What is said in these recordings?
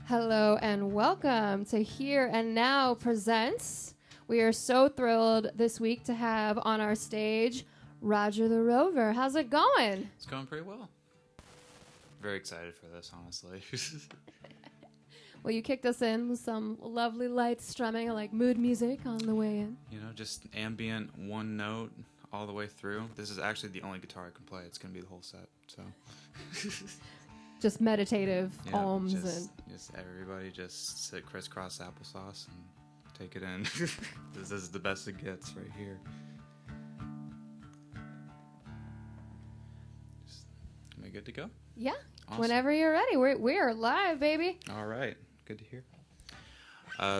Hello and welcome to Here and Now Presents. We are so thrilled this week to have on our stage Rodger The Rover. How's it going? It's going pretty well. Very excited for this, honestly. Well, you kicked us in with some lovely light strumming, like mood music on the way in. You know, just ambient, one note all the way through. This is actually the only guitar I can play. It's going to be the whole set, so... Just meditative ohms just everybody just sit crisscross applesauce and take it in. This is the best it gets right here. Am I good to go? Yeah. Awesome. Whenever you're ready. We're live, baby. All right. Good to hear.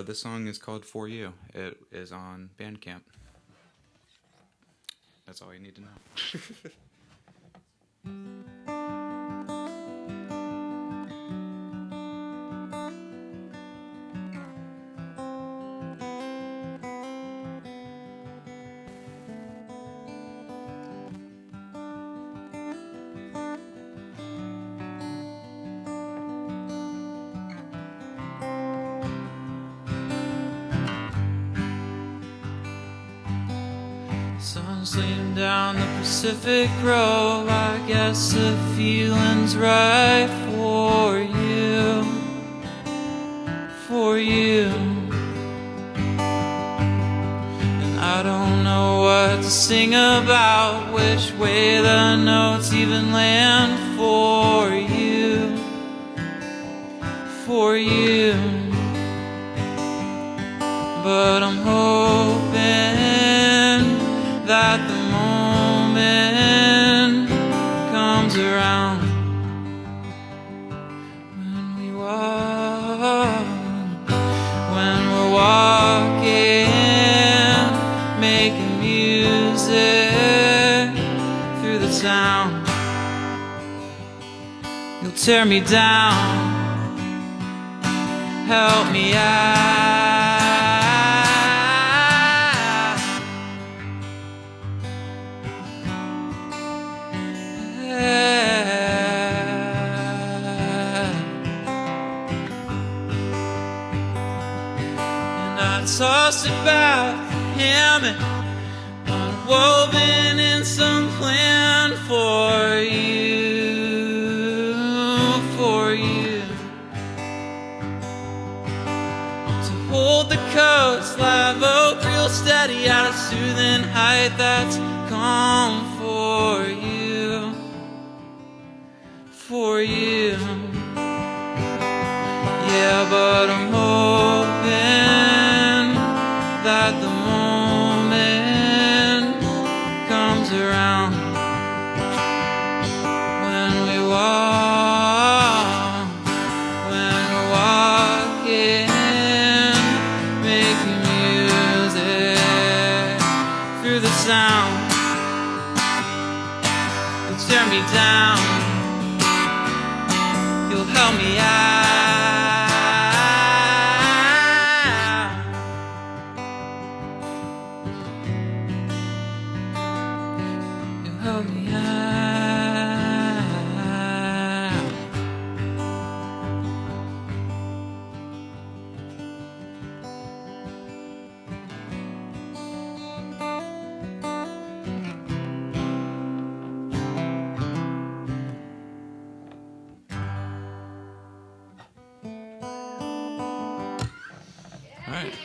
This song is called For You. It is on Bandcamp. That's all you need to know. Sun's leaning down the Pacific Grove. I guess the feeling's right for you, for you. And I don't know what to sing about, which way the notes even land for you, for you. But I'm hoping that the moment comes around when we walk, when we're walking, making music through the town. You'll tear me down, help me out. Tossed about him, unwoven in some plan for you, for you. To hold the coast, live oak real steady at a soothing height that's calm for you, for you. Yeah, but I'm hoping that the moment comes around when we walk, when we're walking, making music through the sound. You'll tear me down, you'll help me out.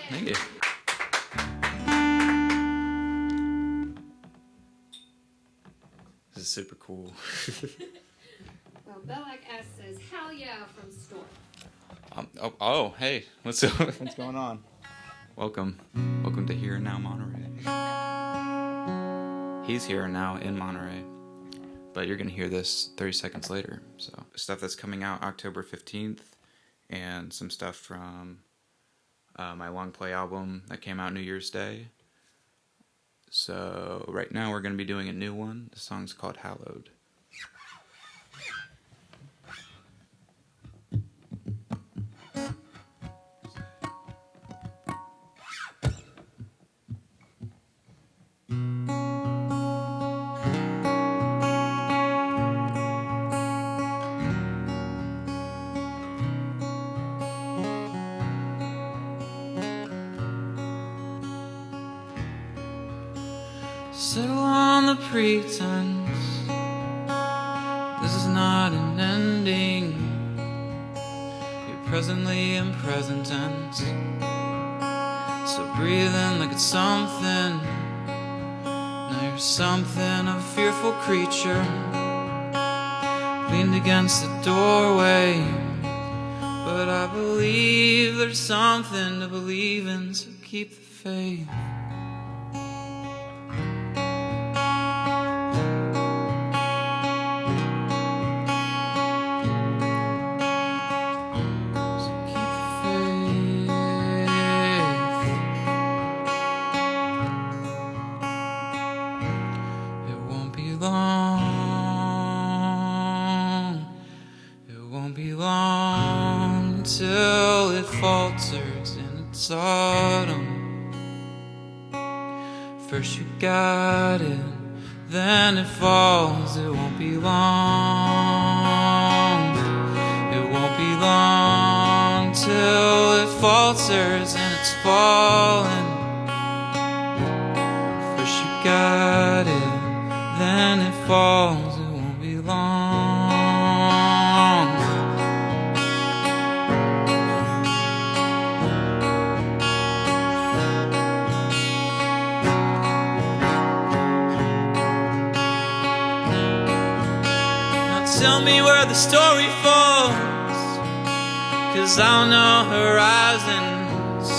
Thank you. This is super cool. Well, Bellac S says, hell yeah, from store. Hey, what's going on? Welcome to Here and Now Monterey. He's here now in Monterey, but you're gonna hear this 30 seconds later. So stuff that's coming out October 15th, and some stuff from my long play album that came out New Year's Day. So right now we're going to be doing a new one. The song's called Hallowed. Settle on the pretense. This is not an ending. You're presently in present tense. So breathe in like it's something. Now you're something, a fearful creature, leaned against the doorway. But I believe there's something to believe in, so keep the faith. So keep the faith. It won't be long. It won't be long till it falters in its autumn. First you got it, then it falls. It won't be long. It won't be long till it falters and it's falling. First you got it, then it falls. It won't be long. Tell me where the story falls, 'cause I don't know horizons.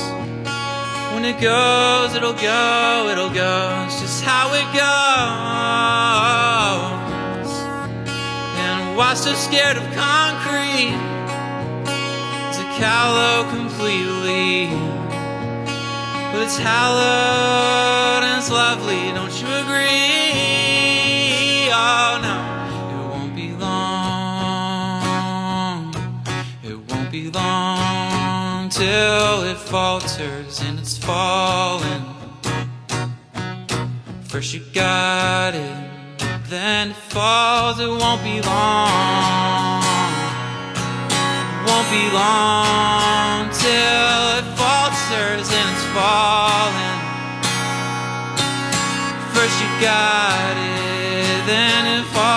When it goes, it'll go, it'll go. It's just how it goes. And why so scared of concrete? To callow completely. But it's hallowed and it's lovely, don't you agree? Oh no. Be long till it falters and it's falling. First you got it, then it falls. It won't be long. It won't be long till it falters and it's falling. First you got it, then it falls.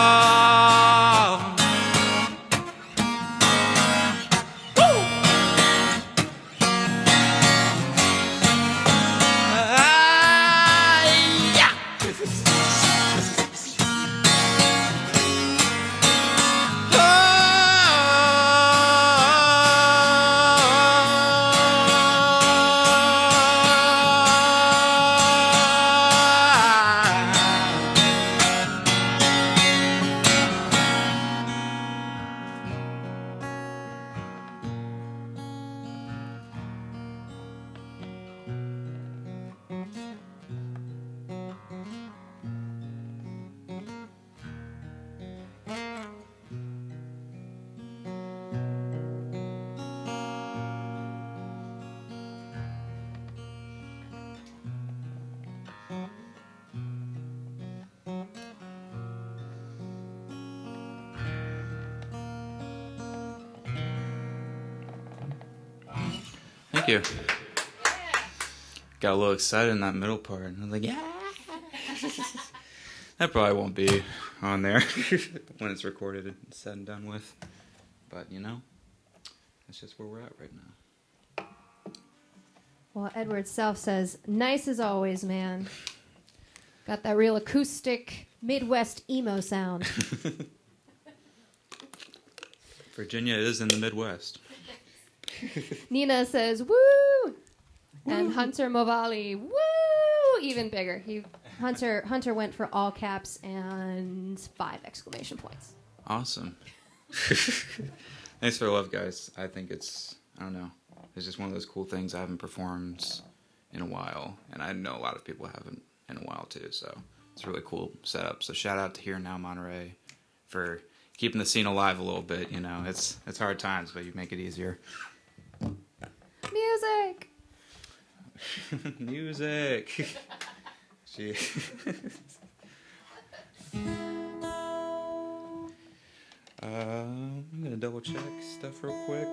Thank you. Got a little excited in that middle part. And I was like, yeah. That probably won't be on there when it's recorded and said and done with. But, you know, that's just where we're at right now. Well, Edward Self says, nice as always, man. Got that real acoustic Midwest emo sound. Virginia is in the Midwest. Nina says, woo! And Hunter Movali, woo! Even bigger. Hunter went for all caps and 5 exclamation points. Awesome. Thanks for the love, guys. I think it's just one of those cool things. I haven't performed in a while, and I know a lot of people haven't in a while too, so it's a really cool setup. So shout out to Here Now Monterey for keeping the scene alive a little bit. You know, it's hard times, but you make it easier. Music! Music! I'm gonna double check stuff real quick.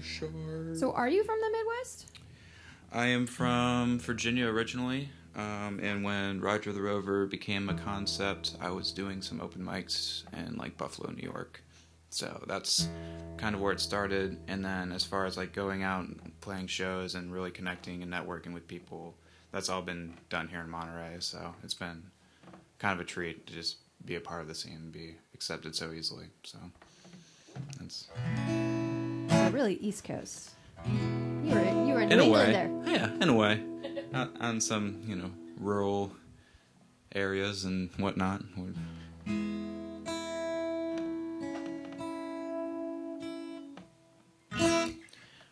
for sure. So are you from the Midwest? I am from Virginia originally, and when Rodger The Rover became a concept, I was doing some open mics in like Buffalo, New York. So that's kind of where it started. And then as far as like going out and playing shows and really connecting and networking with people, that's all been done here in Monterey. So it's been kind of a treat to just be a part of the scene and be accepted so easily. So that's... So really East Coast. You were in New a England way. there. Yeah, in a way. On some, rural areas and whatnot.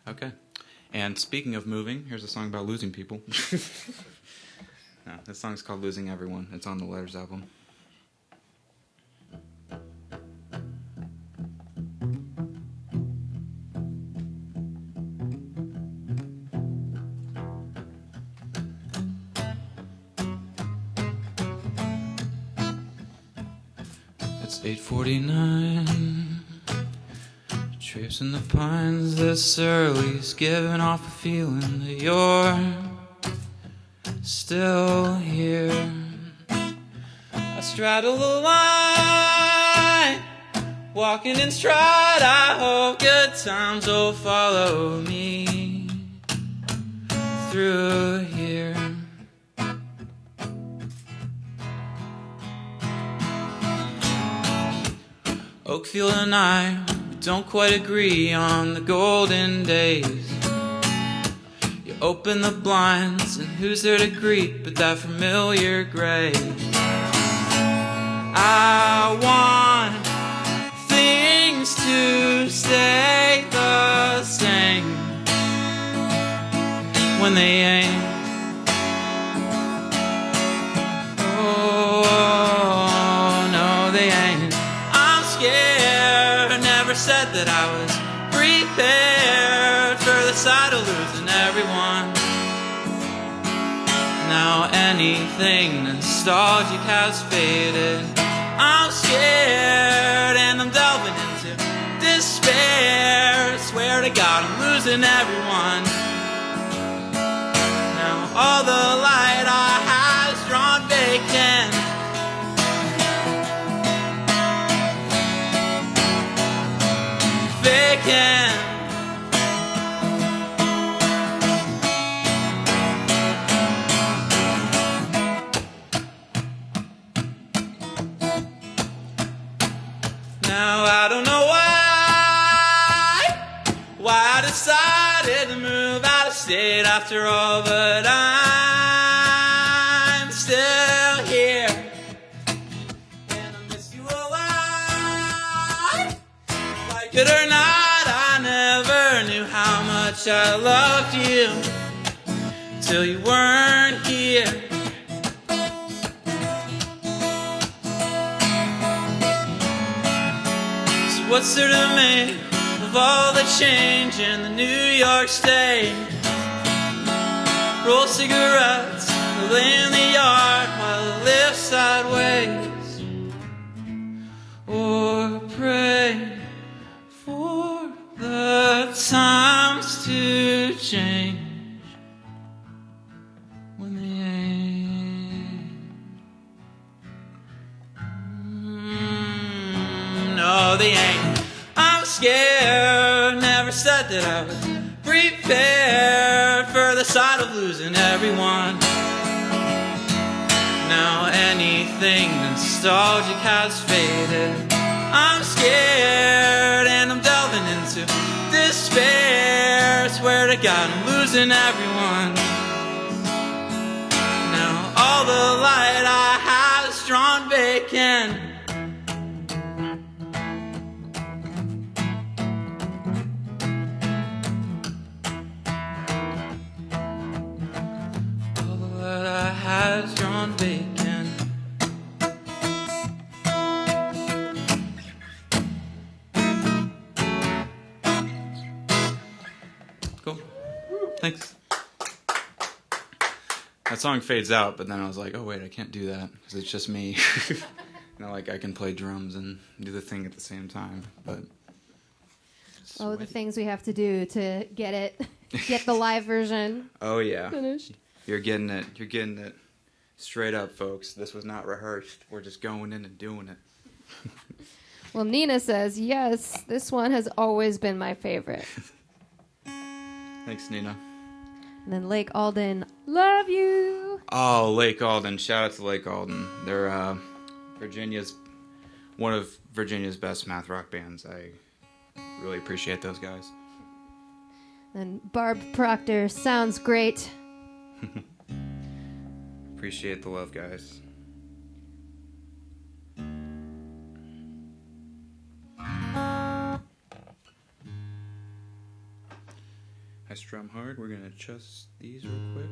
Okay. And speaking of moving, here's a song about losing people. No, this song's called Losing Everyone. It's on the Letters album. It's 8:49. Trips in the pines this early's giving off a feeling that you're still here. I straddle the line, walking in stride. I hope good times will follow me through here. Oakfield and I don't quite agree on the golden days. You open the blinds and who's there to greet but that familiar gray? I want things to stay the same when they ain't. Oh, no, they ain't. I'm scared, never said that I was prepared for the sight of losing everyone. Now anything nostalgic has faded. I'm scared and I'm delving into despair. Swear to God I'm losing everyone. Now all the light I have is drawn vacant. Vacant. Now I don't know why I decided to move out of state after all, but I'm still here. And I miss you a lot. Like it or not, I never knew how much I loved you till you weren't here. What's there to make of all the change in the New York State? Roll cigarettes, lay in the yard while I live sideways, or pray for the times to change when they ain't. No, they ain't. I'm scared, never said that I was prepared for the sight of losing everyone. Now anything nostalgic has faded. I'm scared and I'm delving into despair. Swear to God I'm losing everyone. Now all the light I have is drawn vacant. Has drawn vacant. Cool. Thanks. That song fades out, but then I was like, oh wait, I can't do that because it's just me. Like I can play drums and do the thing at the same time, but Oh, the things we have to do to get the live version. Oh yeah, finished. You're getting it. You're getting it straight up, folks. This was not rehearsed. We're just going in and doing it. Well, Nina says, yes, this one has always been my favorite. Thanks, Nina. And then Lake Alden, love you. Oh, Lake Alden. Shout out to Lake Alden. They're one of Virginia's best math rock bands. I really appreciate those guys. And Barb Proctor, sounds great. Appreciate the love, guys. I strum hard. We're going to adjust these real quick.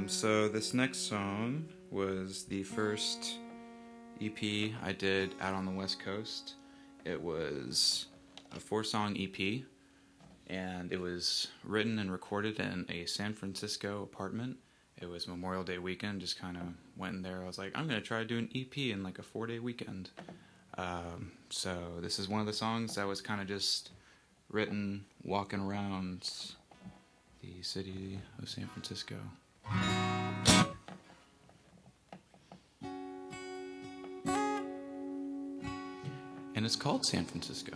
So this next song was the first EP I did out on the West Coast. It was a 4-song EP, and it was written and recorded in a San Francisco apartment. It was Memorial Day weekend, just kind of went in there. I was like, I'm going to try to do an EP in like a 4-day weekend. So this is one of the songs that was kind of just written walking around the city of San Francisco. And it's called San Francisco.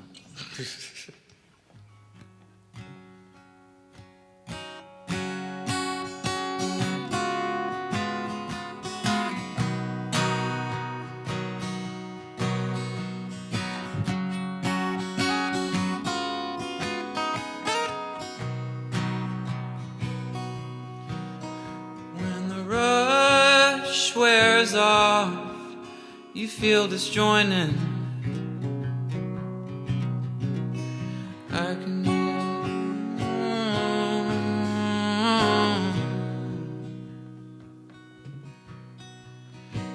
Wears off, you feel disjointed. I can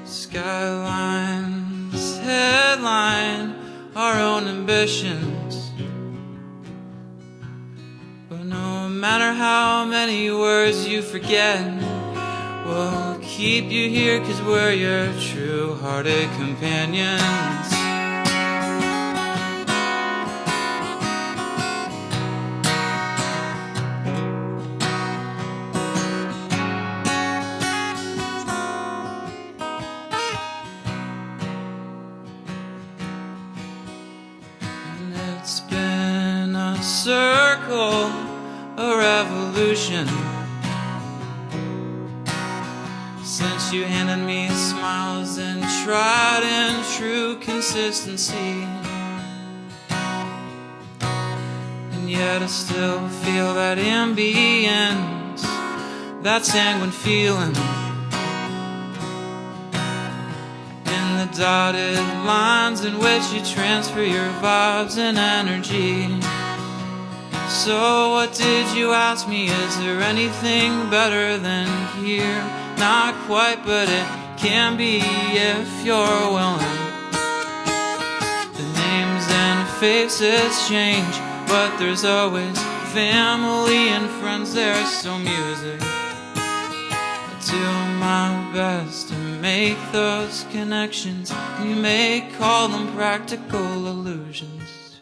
skylines headline our own ambitions, but no matter how many words you forget, we'll keep you here 'cause we're your true-hearted companions. And it's been a circle, a revolution, since you handed me smiles and tried and true consistency. And yet I still feel that ambience, that sanguine feeling in the dotted lines in which you transfer your vibes and energy. So what did you ask me? Is there anything better than here? Not quite, but it can be if you're willing. The names and faces change, but there's always family and friends there. So music, I do my best to make those connections. You may call them practical illusions.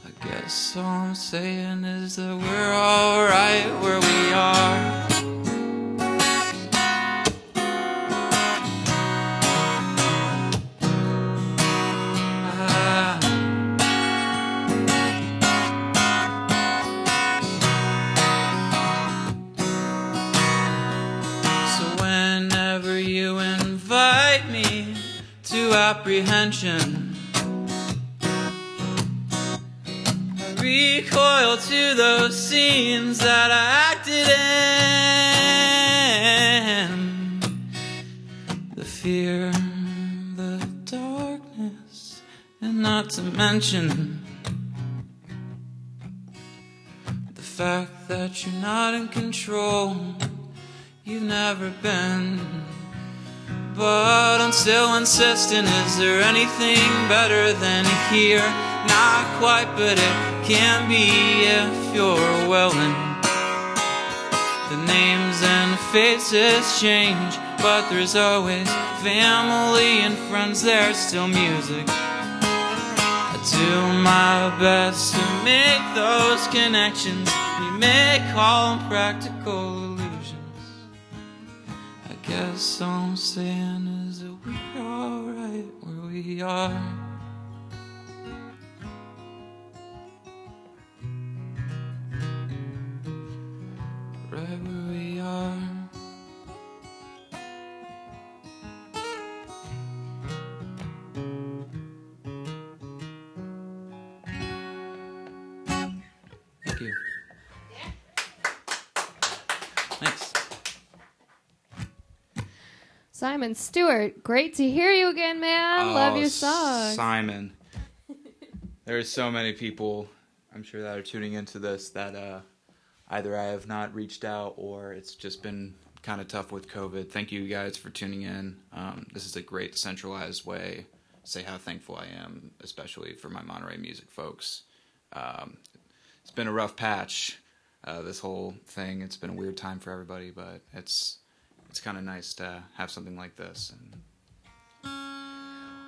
I guess all I'm saying is that we're alright where we are. Apprehension, I recoil to those scenes that I acted in. The fear, the darkness, and not to mention the fact that you're not in control. You've never been. But I'm still insistent, is there anything better than here? Not quite, but it can be if you're willing. The names and faces change, but there's always family and friends, there's still music. I do my best to make those connections. We may call them practical illusions. I guess all I'm saying is that we're alright where we are. Right where we are. Thank you. Thanks. Simon Stewart, great to hear you again, man. Love your song. Simon. There's so many people, I'm sure, that are tuning into this that either I have not reached out or it's just been kind of tough with COVID. Thank you guys for tuning in. This is a great decentralized way to say how thankful I am, especially for my Monterey music folks. It's been a rough patch, this whole thing. It's been a weird time for everybody, but it's kind of nice to have something like this. And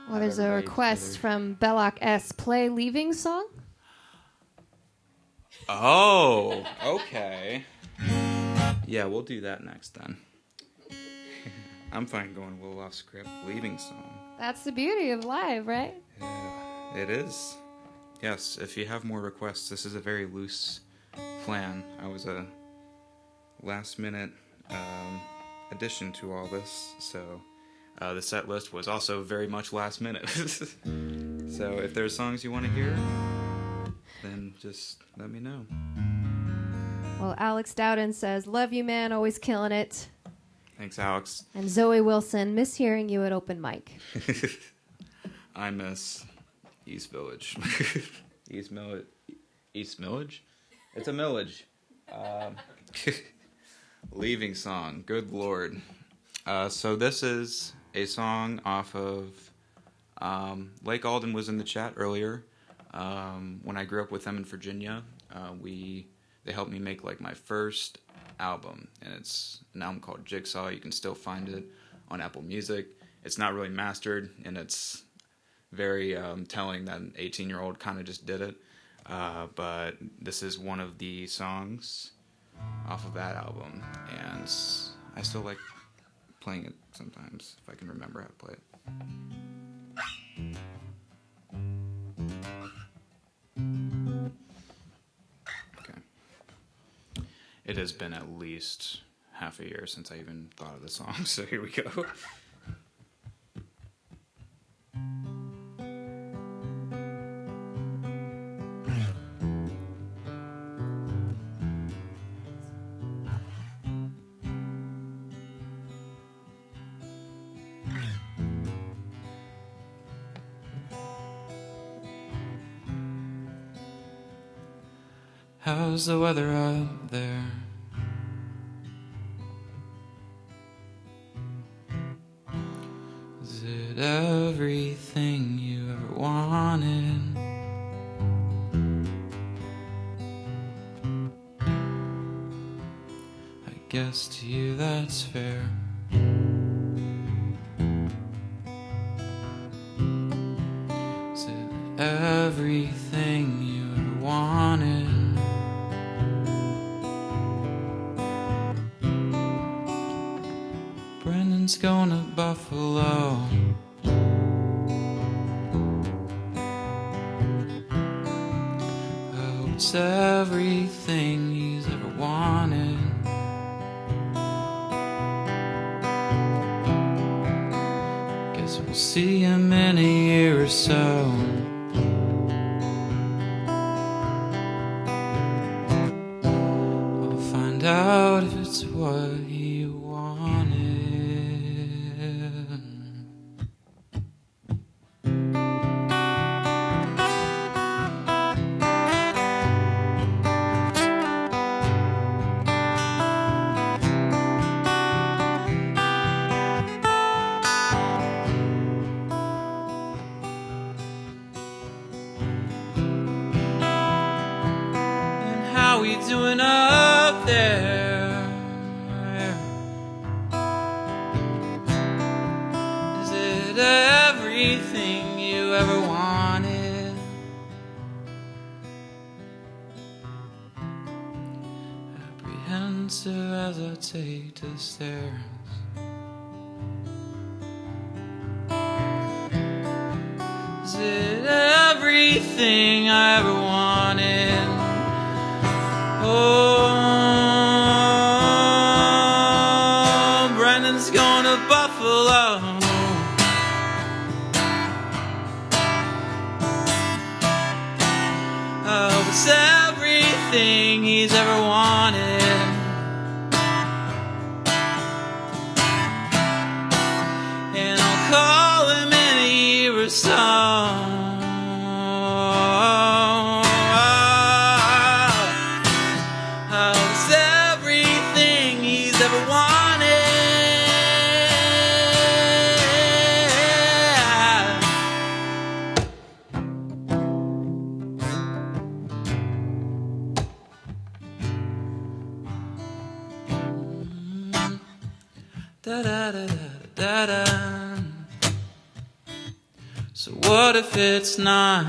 well, there's a request from Belloc S. Play Leaving Song. Oh, okay. Yeah, we'll do that next then. I'm fine going a little off script. Leaving Song. That's the beauty of live, right? Yeah, it is. Yes, if you have more requests, this is a very loose plan. I was a last-minute addition to all this, so the set list was also very much last minute. So if there's songs you want to hear, then just let me know. Well, Alex Dowden says, love you, man, always killing it. Thanks, Alex. And Zoe Wilson, miss hearing you at open mic. I miss East Village. East Village? It's a millage. Leaving Song. Good Lord. So this is a song off of Lake Alden was in the chat earlier. When I grew up with them in Virginia, they helped me make like my first album, and it's an album called Jigsaw. You can still find it on Apple Music. It's not really mastered, and it's very telling that an 18-year-old kind of just did it. But this is one of the songs off of that album, and I still like playing it sometimes if I can remember how to play it. Okay. It has been at least half a year since I even thought of the song, so here we go. How's the weather up there? Is it everything you ever wanted? I guess to you that's fair. Is it everything you ever wanted? Brendan's going to Buffalo. I hope it's everything he's ever wanted. Guess we'll see him in a year or so. I'll find out if it's what he wanted. How we doing up there? everything you ever wanted. Apprehensive as I take to the stairs. Is it everything I ever wanted? Oh, Brendan's going to Buffalo. Oh, it's everything he's ever wanted. And I'll call him in a year or so. Da-da-da-da-da-da. So what if it's not?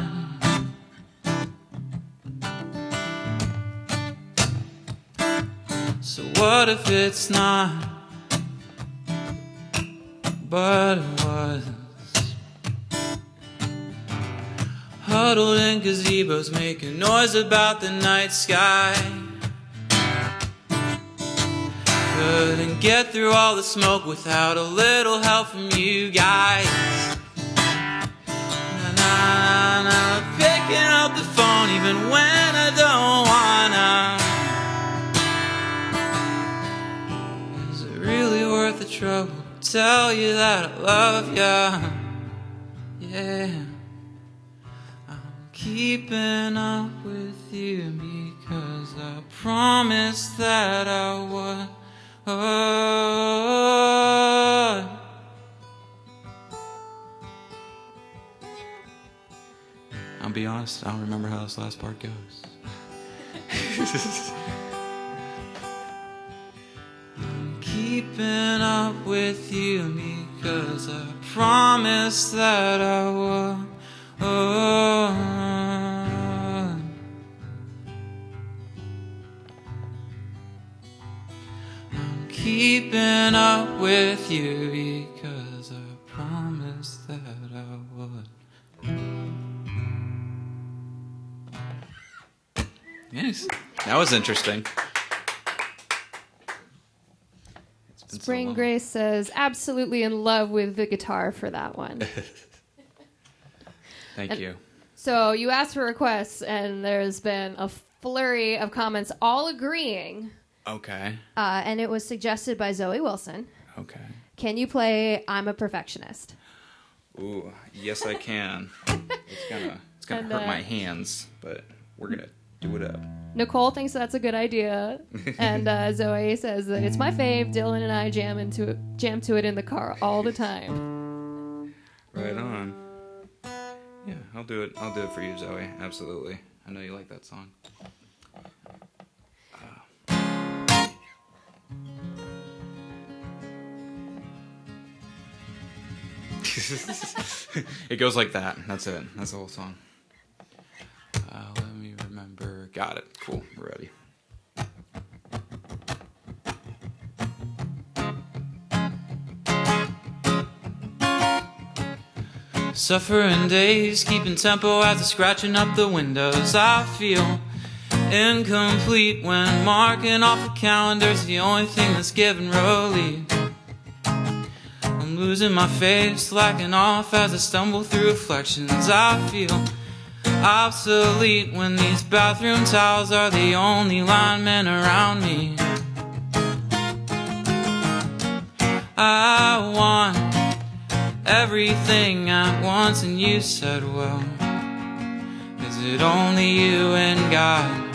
So what if it's not? But it was. Huddled in gazebos, making noise about the night sky. Couldn't get through all the smoke without a little help from you guys. Na-na-na-na, picking up the phone even when I don't wanna. Is it really worth the trouble to tell you that I love ya? Yeah, I'm keeping up with you because I promised that I would. Oh, I'll be honest, I don't remember how this last part goes. I'm keeping up with you because I promised that I would. Oh, keeping up with you because I promised that I would. Yes, that was interesting. Spring so Grace says, absolutely in love with the guitar for that one. Thank you. So you asked for requests, and there's been a flurry of comments all agreeing. Okay. And it was suggested by Zoe Wilson. Okay. Can you play I'm a Perfectionist? Ooh, yes I can. It's gonna hurt my hands, but we're gonna do it up. Nicole thinks that's a good idea, and Zoe says that it's my fave. Dylan and I jam to it in the car all the time. Right on. Yeah, I'll do it. I'll do it for you, Zoe. Absolutely. I know you like that song. It goes like that. That's it. That's the whole song. Let me remember. Got it. Cool. We're ready. Suffering days, keeping tempo after scratching up the windows. I feel incomplete when marking off the calendar's the only thing that's giving relief. I'm losing my faith, slacking off as I stumble through reflections. I feel obsolete when these bathroom towels are the only linemen around me. I want everything at once, and you said, well, is it only you and God?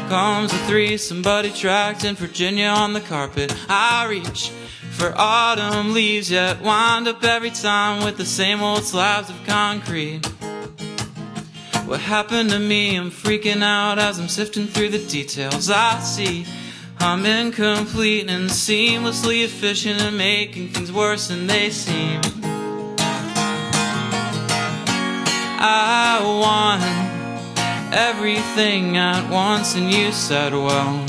Comes a 3, somebody tracked in Virginia on the carpet. I reach for autumn leaves, yet wind up every time with the same old slabs of concrete. what happened to me? I'm freaking out as I'm sifting through the details. I see I'm incomplete and seamlessly efficient in making things worse than they seem. I want everything at once, and you said, well,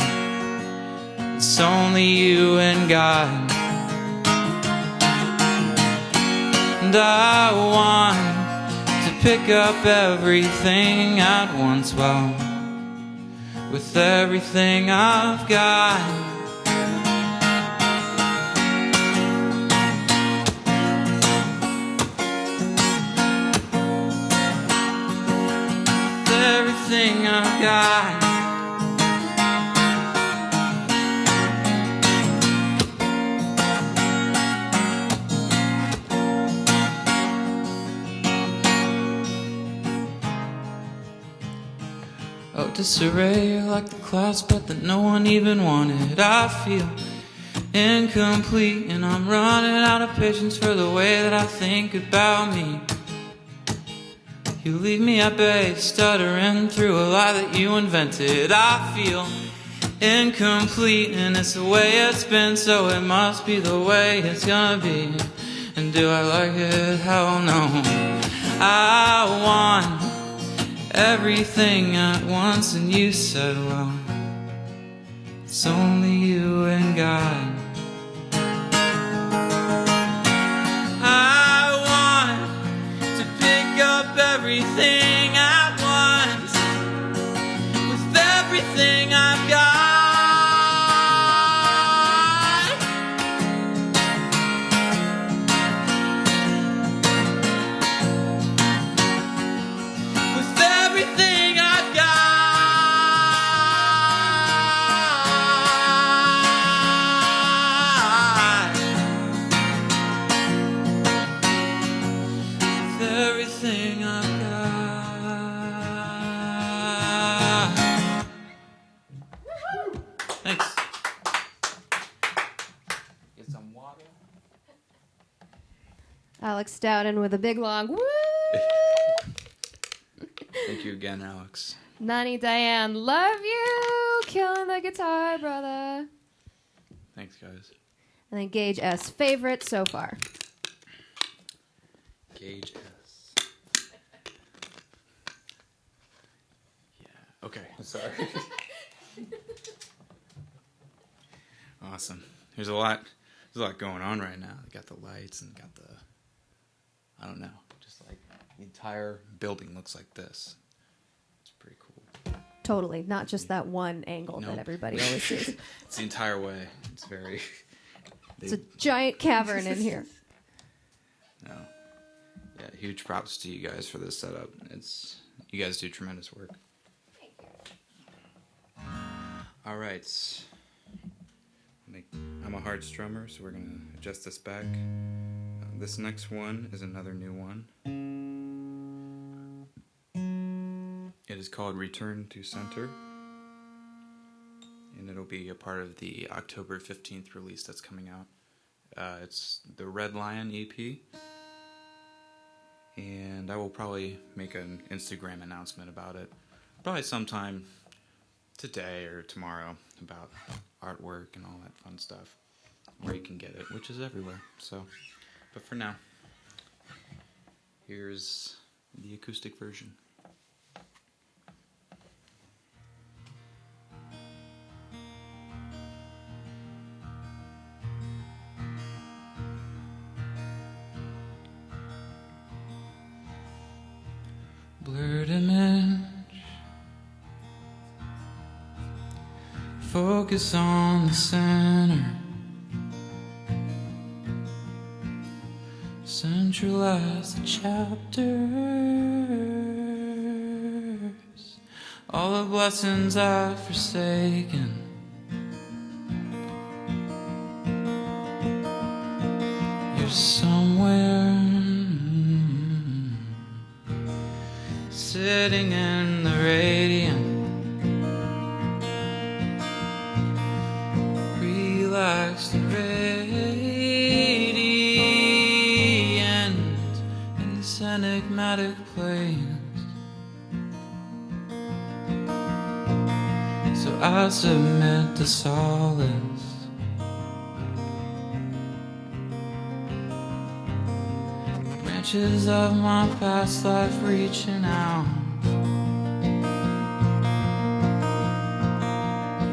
it's only you and God. And I want to pick up everything at once, well, with everything I've got. With everything I've got. Oh, disarray like the clouds, but that no one even wanted. I feel incomplete, and I'm running out of patience for the way that I think about me. You leave me at bay, stuttering through a lie that you invented. I feel incomplete, and it's the way it's been, so it must be the way it's gonna be. And do I like it? Hell no. I want everything at once, and you said, well, it's only you and God. I want to pick up everything at once, with everything I've got. Alex Dowden with a big long woo! Thank you again, Alex. Nani Diane, love you! Killing the guitar, brother. Thanks, guys. And then Gage S, favorite so far. Gage S. Yeah, okay, sorry. Awesome. There's a lot going on right now. Got the lights and got the, I don't know, just like the entire building looks like this. It's pretty cool. Totally, not just that one angle that everybody always sees. It's the entire way. It's very... It's a giant cavern in here. No. Yeah, huge props to you guys for this setup. You guys do tremendous work. Thank you. All right. I'm a hard strummer, so we're going to adjust this back. This next one is another new one. It is called Return to Center. And it'll be a part of the October 15th release that's coming out. It's the Red Lion EP. And I will probably make an Instagram announcement about it. Probably sometime today or tomorrow about artwork and all that fun stuff. Where you can get it, which is everywhere. So, but for now, here's the acoustic version. Blurred image, focus on the center, centralize the chapters, all the blessings I've forsaken. You're somewhere sitting in the radiant, relaxed and radiant in this enigmatic place. So I submit to solace. Branches of my past life reaching out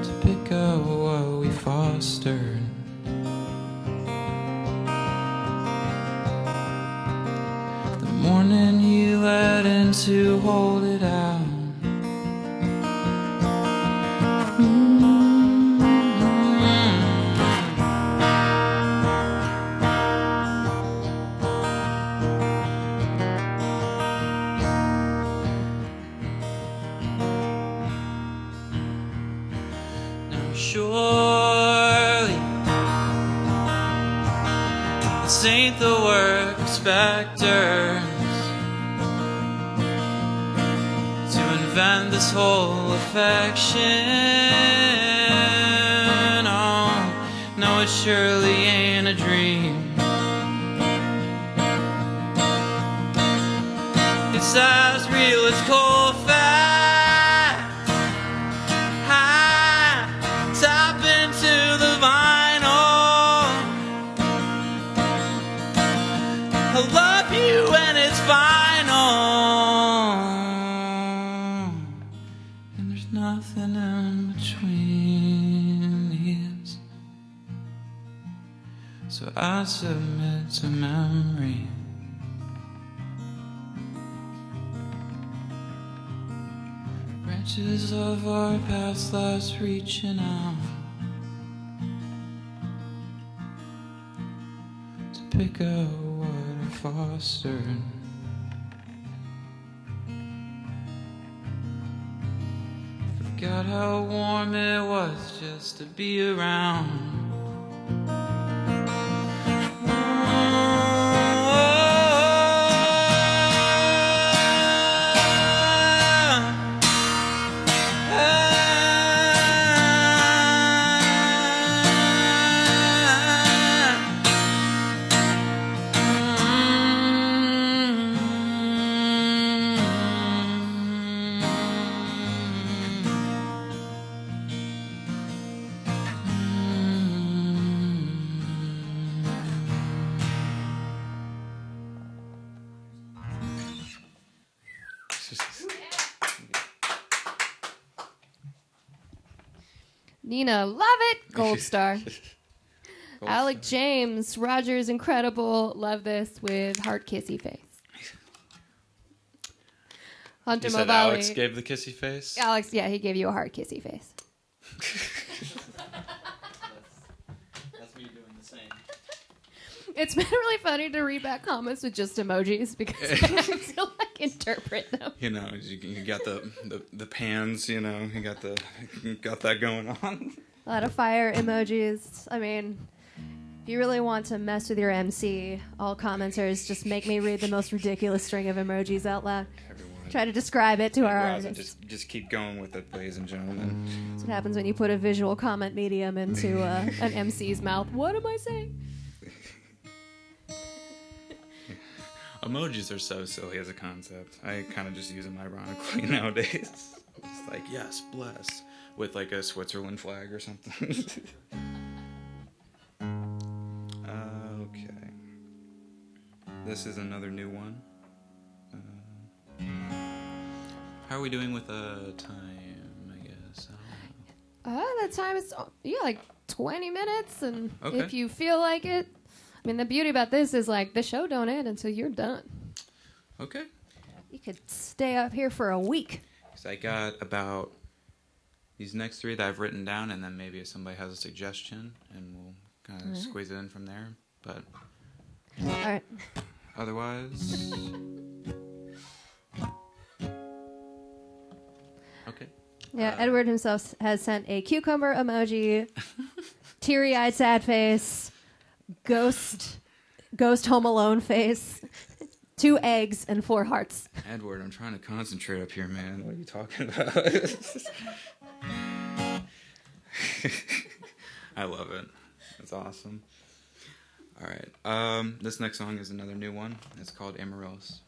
to pick up what we fostered. The morning you let in to hold it out. Surely this ain't the work of specters to invent this whole affection. Oh, no, it surely ain't a dream. It's as real as cold fact. Tap into the vinyl. I love you when it's final, and there's nothing in between these. So I submit to memory. Branches of our past lives reaching out to pick up what I fostered. Forgot how warm it was just to be around. Nina, love it. Gold star. Alec James, Rodger's incredible. Love this with heart kissy face. Hunter You said Movali. Alex gave the kissy face? Alex, yeah, he gave you a heart kissy face. That's me doing the same. It's been really funny to read back comments with just emojis because I have to like interpret them. You know, you got the pans. You know, you got that going on. A lot of fire emojis. I mean, if you really want to mess with your MC, all commenters just make me read the most ridiculous string of emojis out loud. Everyone. Try to describe it to our Rosa, artists. just keep going with it, ladies and gentlemen. That's what happens when you put a visual comment medium into an MC's mouth. What am I saying? Emojis are so silly as a concept. I kind of just use them ironically nowadays. It's like, yes, bless, with like a Switzerland flag or something. Okay. This is another new one. How are we doing with time, I guess? The time is, like 20 minutes, and Okay. if you feel like it. I mean, the beauty about this is, like, the show don't end until you're done. Okay. You could stay up here for a week. So I got about these next three that I've written down, and then maybe if somebody has a suggestion, and we'll kind of squeeze it in from there. But All right. otherwise, okay. Yeah, Edward himself has sent a cucumber emoji, teary-eyed sad face, ghost Home Alone face, 2 eggs, and 4 hearts. Edward, I'm trying to concentrate up here, man. What are you talking about? I love it. It's awesome. All right. This next song is another new one. It's called Amarillos.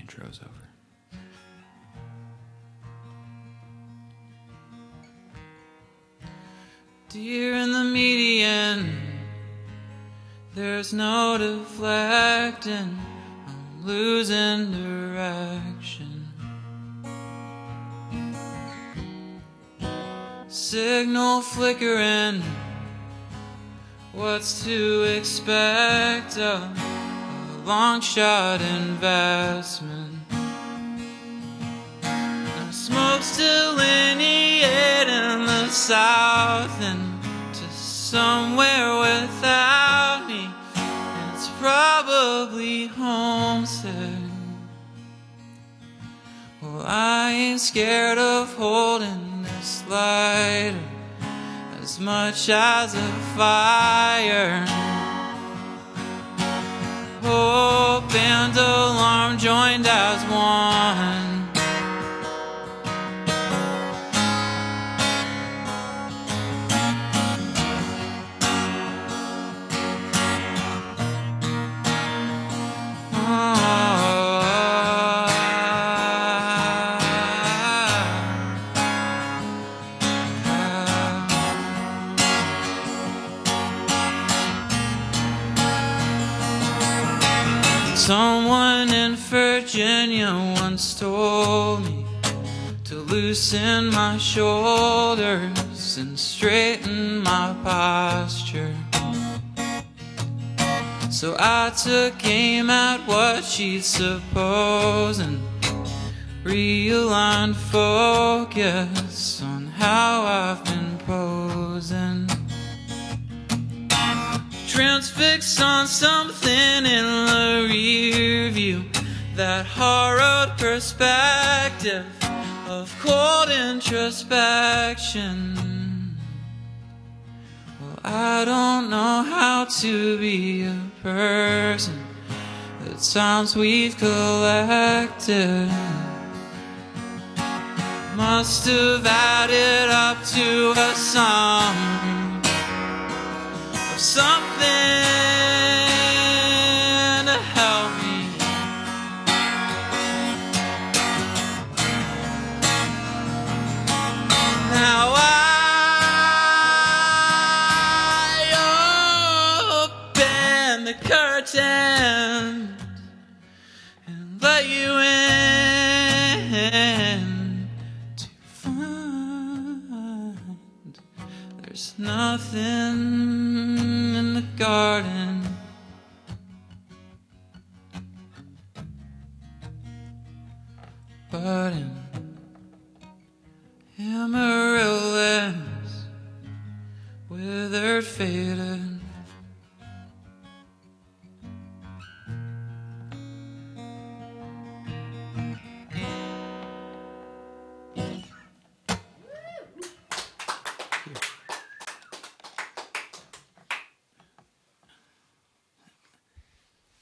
intro's over. Dear in the median, there's no deflecting, I'm losing direction. Signal flickering, what's to expect of a long shot investment? No smoke's delineating the south into somewhere without me. It's probably homesick. Well, I ain't scared of holding this lighter as much as a fire. Hope and alarm joined as one. Someone in Virginia once told me to loosen my shoulders and straighten my posture. So I took aim at what she'd suppose and realigned focus on how I've been posing. Transfixed on something in the rear view, that borrowed perspective of cold introspection. Well, I don't know how to be a person the times we've collected. Must have added up to a sum of something to help me. Now I open the curtain and let you in to find there's nothing in the garden. But in Amarillos, withered, faded.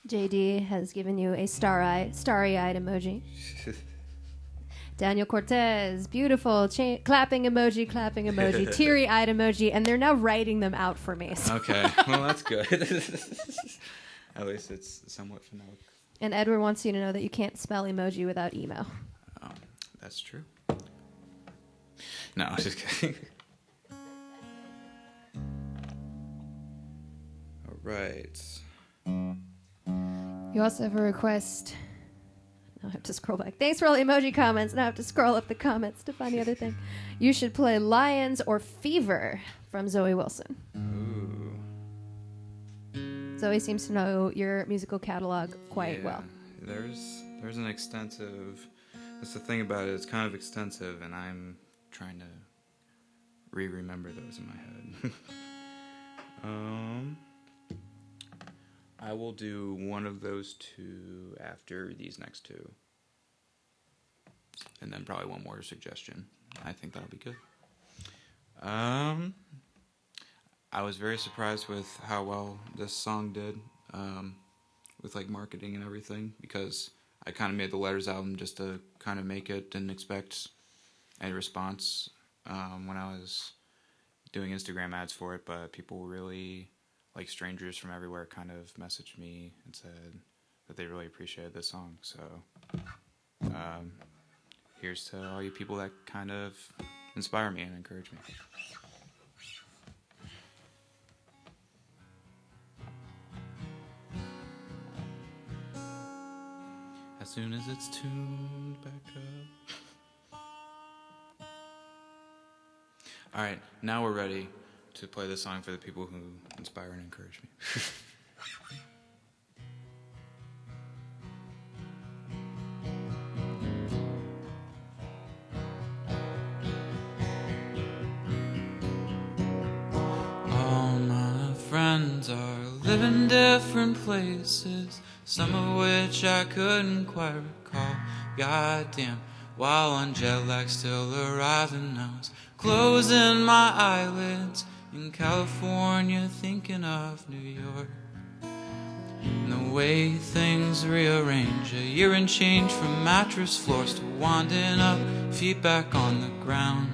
JD has given you a starry-eyed emoji. Daniel Cortez, beautiful, clapping emoji, teary-eyed emoji, and they're now writing them out for me. So. Okay, well, that's good. At least it's somewhat phonetic. And Edward wants you to know that you can't spell emoji without emo. Oh, that's true. No, I'm just kidding. All right. You also have a request. Now I have to scroll back. Thanks for all the emoji comments. Now I have to scroll up the comments to find the other thing. You should play Lions or Fever from Zoe Wilson. Ooh. Zoe seems to know your musical catalog quite well. There's an extensive. That's the thing about it. It's kind of extensive, and I'm trying to remember those in my head. I will do one of those two after these next two. And then probably one more suggestion. I think that'll be good. I was very surprised with how well this song did, with like marketing and everything, because I kind of made the Letters album just to kind of make it, didn't expect any response when I was doing Instagram ads for it, but people really, like strangers from everywhere, kind of messaged me and said, that they really appreciated this song. So here's to all you people that kind of inspire me and encourage me. As soon as it's tuned back up. All right, now we're ready to play the song for the people who inspire and encourage me. All my friends are living different places, some of which I couldn't quite recall. Goddamn, while on jet lag still arriving, I was closing my eyelids in California, thinking of New York. And the way things rearrange, a year and change from mattress floors to winding up, feet back on the ground.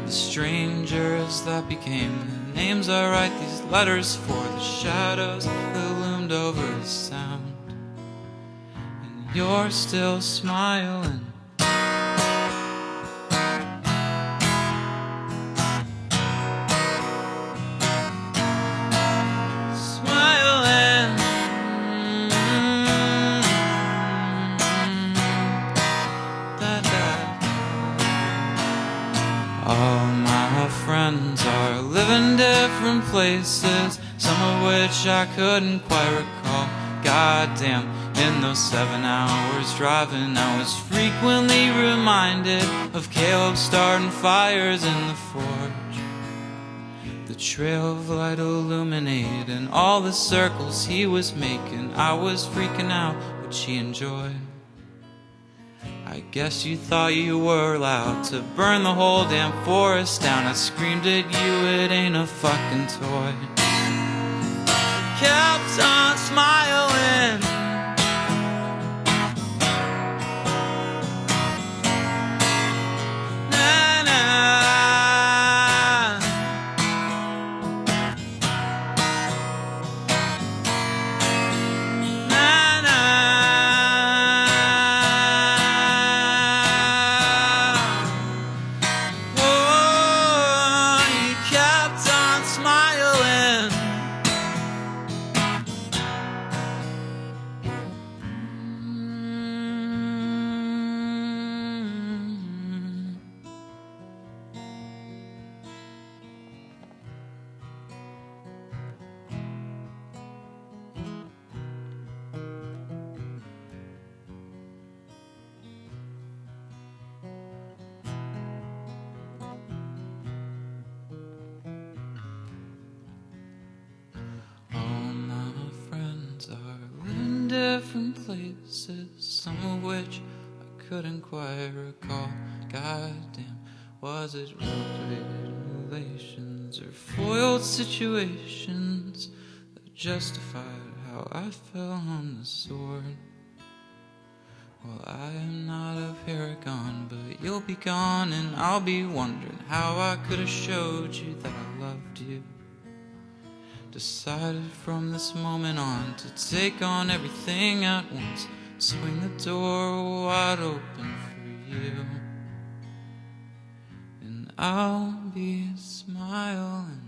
The strangers that became the names I write these letters for, the shadows that loomed over the sound. And you're still smiling. All my friends are living different places, some of which I couldn't quite recall. Goddamn, in those 7 hours driving, I was frequently reminded of Caleb starting fires in the forge. The trail of light illuminating all the circles he was making. I was freaking out, which he enjoyed. I guess you thought you were allowed to burn the whole damn forest down. I screamed at you, it ain't a fucking toy. Kept on smiling. Different places, some of which I couldn't quite recall. Goddamn, was it motivated relations or foiled situations that justified how I fell on the sword? Well, I am not a paragon, but you'll be gone, and I'll be wondering how I could have showed you that I loved you. Decided from this moment on to take on everything at once, swing the door wide open for you, and I'll be smiling.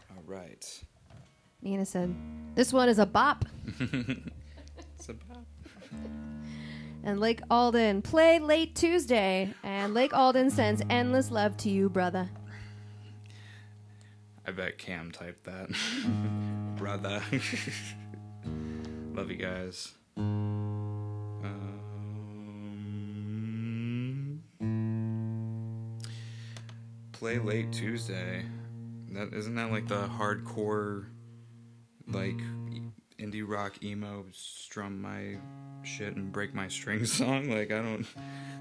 All right. Nina said, "This one is a bop." It's a bop. And Lake Alden, play late Tuesday. And Lake Alden sends endless love to you, brother. I bet Cam typed that. Brother. Love you guys. Play late Tuesday. Isn't that like the hardcore, like indie rock emo strum my shit and break my strings song? Like, I'm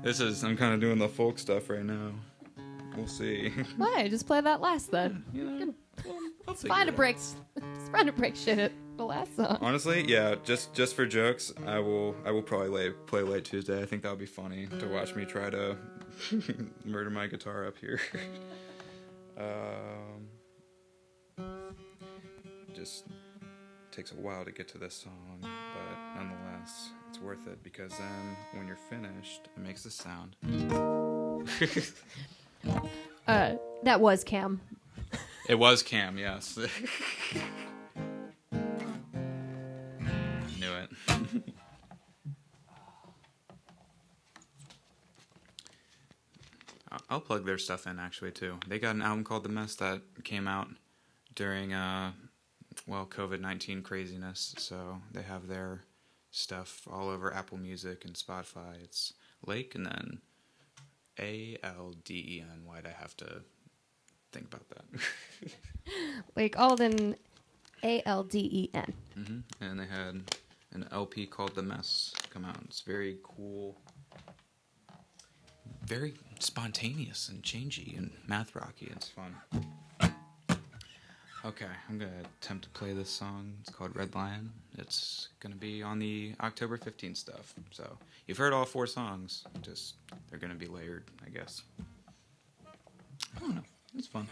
kind of doing the folk stuff right now. We'll see. Why? Just play that last then. You know, It's fine to break shit at the last song. Honestly, yeah, just for jokes, I will probably play late Tuesday. I think that would be funny to watch me try to murder my guitar up here. Just takes a while to get to this song, but nonetheless, it's worth it because then when you're finished, it makes this sound. That was Cam. It was Cam, yes. Knew it. I'll plug their stuff in actually too. They got an album called The Mess that came out during COVID-19 craziness, so they have their stuff all over Apple Music and Spotify. It's Lake and then ALDEN. Why'd I have to think about that? Lake Alden, ALDEN. Mm-hmm. And they had an LP called The Mess come out. It's very cool, very spontaneous and changey and math rocky. It's fun. Okay, I'm going to attempt to play this song. It's called Red Lion. It's going to be on the October 15th stuff. So you've heard all 4 songs. Just they're going to be layered, I guess. I don't know. It's fun.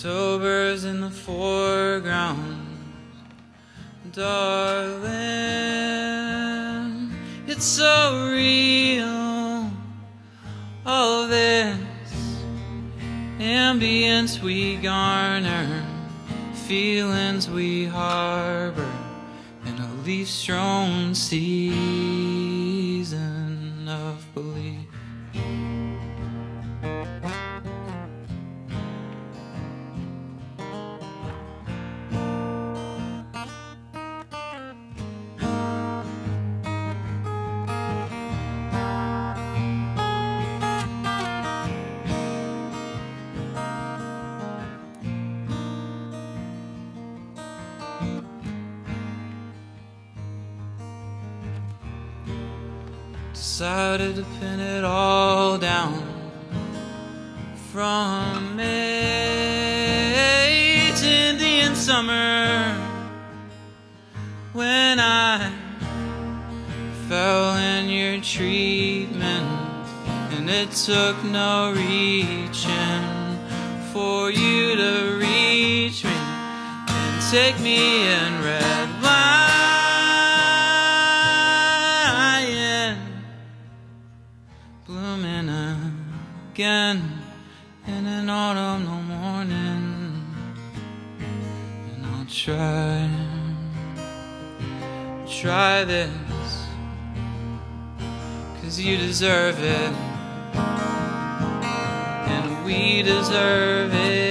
October's in the foreground, darling. It's so real, all this ambience we garner, feelings we harbor in a leaf-strewn season of belief. Decided to pin it all down from May to Indian summer, when I fell in your treatment, and it took no reaching for you to reach me and take me in. Red lion blooming again in an autumnal morning, and I'll try this, 'cause you deserve it, and we deserve it.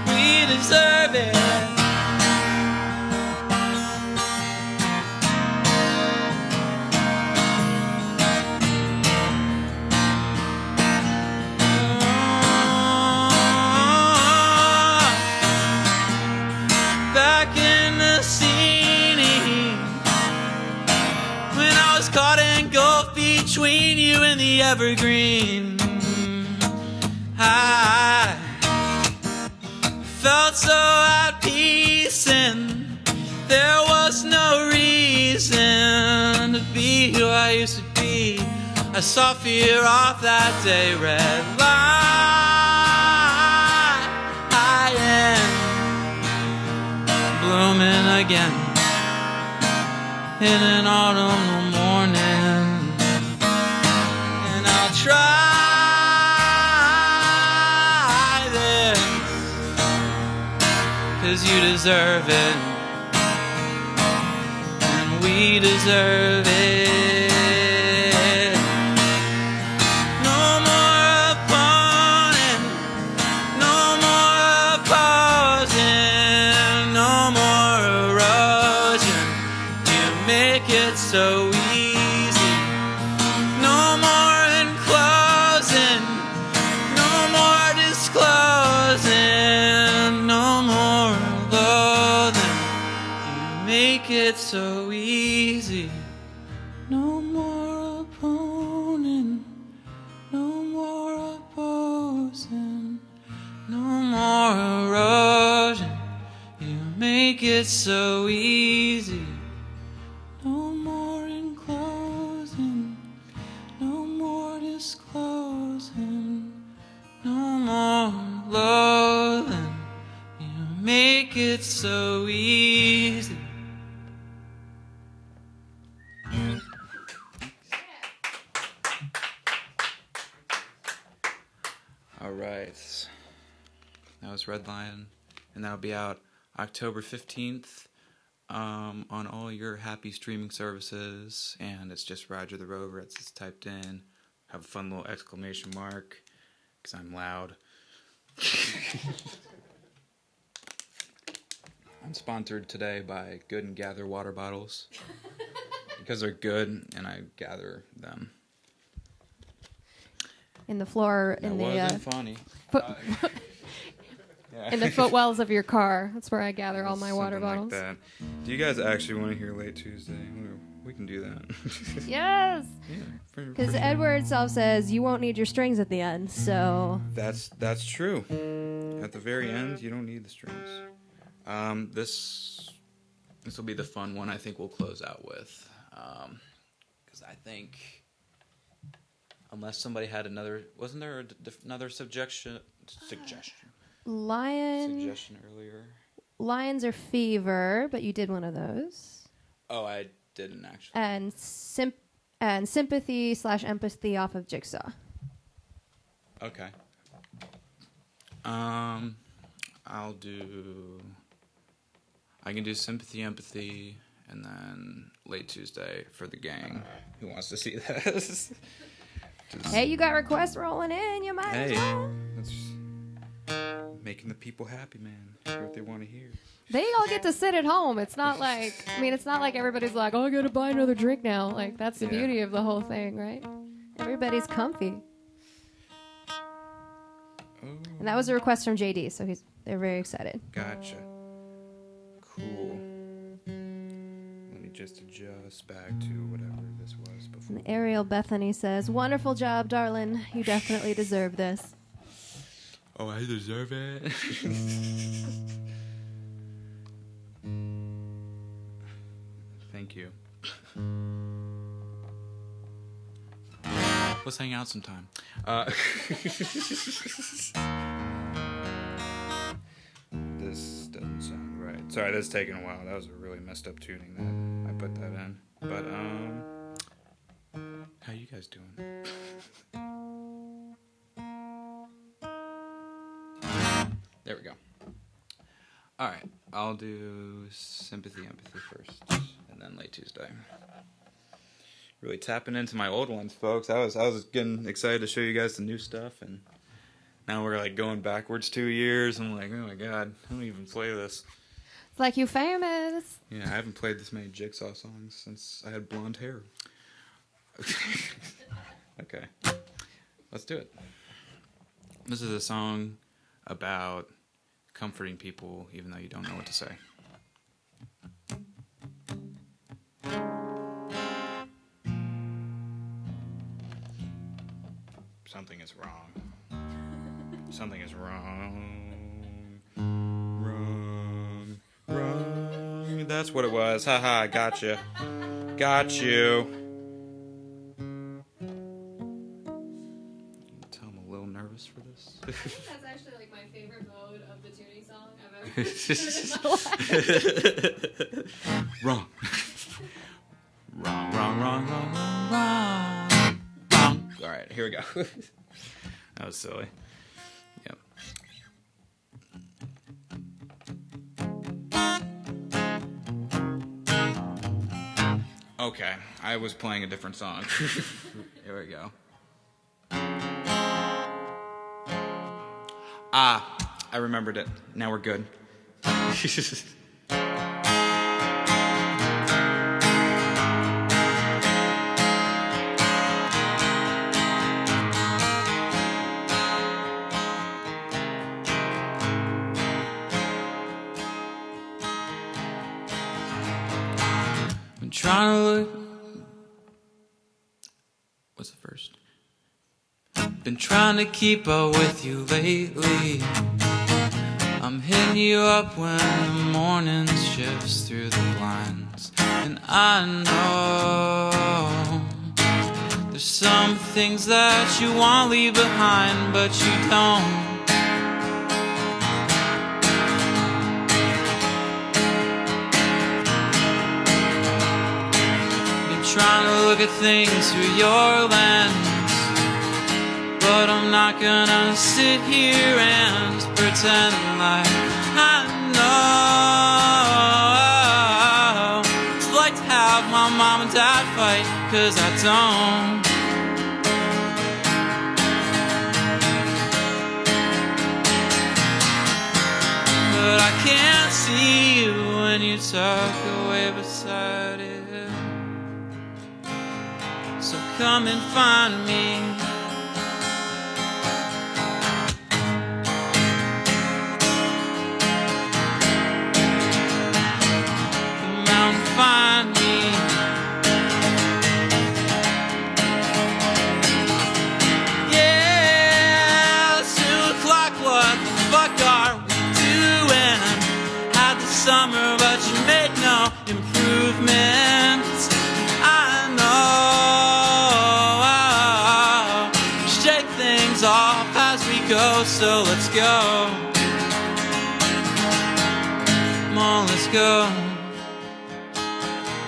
We deserve it. Back in the scene, when I was caught engulfed between you and the evergreen, I felt so at peace, and there was no reason to be who I used to be. I saw fear off that day. Red lion blooming again in an autumnal morning, and I'll try this, 'cause you deserve it. And we deserve it. No more opponent, no more opposing, no more erosion. You make it so easy. No more enclosing, no more disclosing, no more loathing. You make it so easy. No more opponent, no more opposing, no more erosion. You make it so easy. No more enclosing, no more disclosing, no more loathing. You make it so easy. All right. That was Red Lion, and that'll be out October 15th on all your happy streaming services, and it's just Rodger the Rover. It's just typed in. Have a fun little exclamation mark, because I'm loud. I'm sponsored today by Good and Gather water bottles, because they're good, and I gather them. In the floor, That in wasn't the funny. Yeah. in the footwells of your car. That's where I gather all my water Something bottles. like that. Do you guys actually want to hear Late Tuesday? We can do that. Yes, because sure. Edward itself says you won't need your strings at the end. So That's true. At the very end, you don't need the strings. This will be the fun one. I think we'll close out with, because I think unless somebody had another, wasn't there another suggestion earlier? Lions or Fever, but you did one of those. Oh, I didn't actually. And Sympathy/Empathy off of Jigsaw. Okay. I can do Sympathy, Empathy, and then Late Tuesday for the gang who wants to see this. Hey, you got requests rolling in. You might as well. That's making the people happy, man. Hear what they want to hear. They all get to sit at home. It's not like, it's not like everybody's like, oh, I gotta buy another drink now. Like, that's the beauty of the whole thing, right? Everybody's comfy. Oh. And that was a request from JD, so they're very excited. Gotcha. Cool. Let me just adjust back to whatever this was before. And Ariel Bethany says, wonderful job, darling. You definitely deserve this. Oh, I deserve it. Thank you. Let's hang out sometime. This doesn't sound right. Sorry, that's taking a while. That was a really messed up tuning that I put that in. But, how you guys doing? There we go. All right, I'll do Sympathy, Empathy first, and then Late Tuesday. Really tapping into my old ones, folks. I was getting excited to show you guys the new stuff, and now we're like going backwards 2 years. I'm like, oh my god, I don't even play this. It's like you famous. Yeah, I haven't played this many Jigsaw songs since I had blonde hair. Okay, let's do it. This is a song about comforting people even though you don't know what to say. Something is wrong. Something is wrong. Wrong. That's what it was. Haha, gotcha. Got you. Tell I'm a little nervous for this. That's actually like my favorite mode of the tuning song I've ever heard. Wrong. Wrong. All right, here we go. That was silly. Yep. Okay, I was playing a different song. Here we go. I remembered it. Now we're good. I'm trying to look. What's the first? Been trying to keep up with you lately. I'm hitting you up when the morning shifts through the blinds. And I know there's some things that you want to leave behind, but you don't. Been trying to look at things through your lens, but I'm not gonna sit here and pretend like I know. It's like to have my mom and dad fight, 'cause I don't. But I can't see you when you tuck away beside it. So come and find me. Find me. Yeah, 2 o'clock, what the fuck are we doing? Had the summer, but you made no improvements. I know. Shake things off as we go, so let's go. Come on, let's go.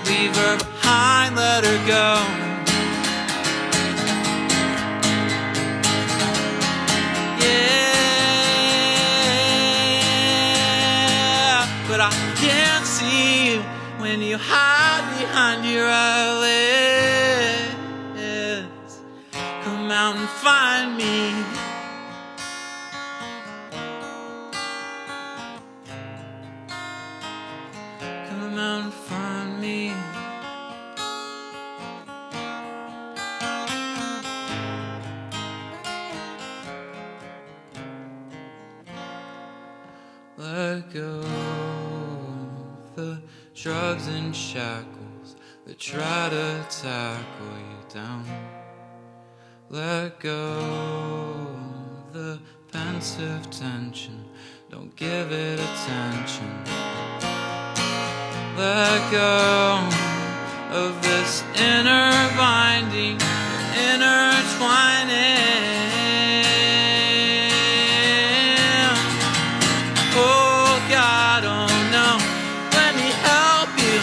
Leave her behind, let her go. Yeah, but I can't see you when you hide behind your eyelids. Come out and find me. Come out and find me. Let go of the drugs and shackles that try to tackle you down. Let go of the pensive tension, don't give it attention. Let go of this inner binding, intertwining. Oh God, oh no, let me help you.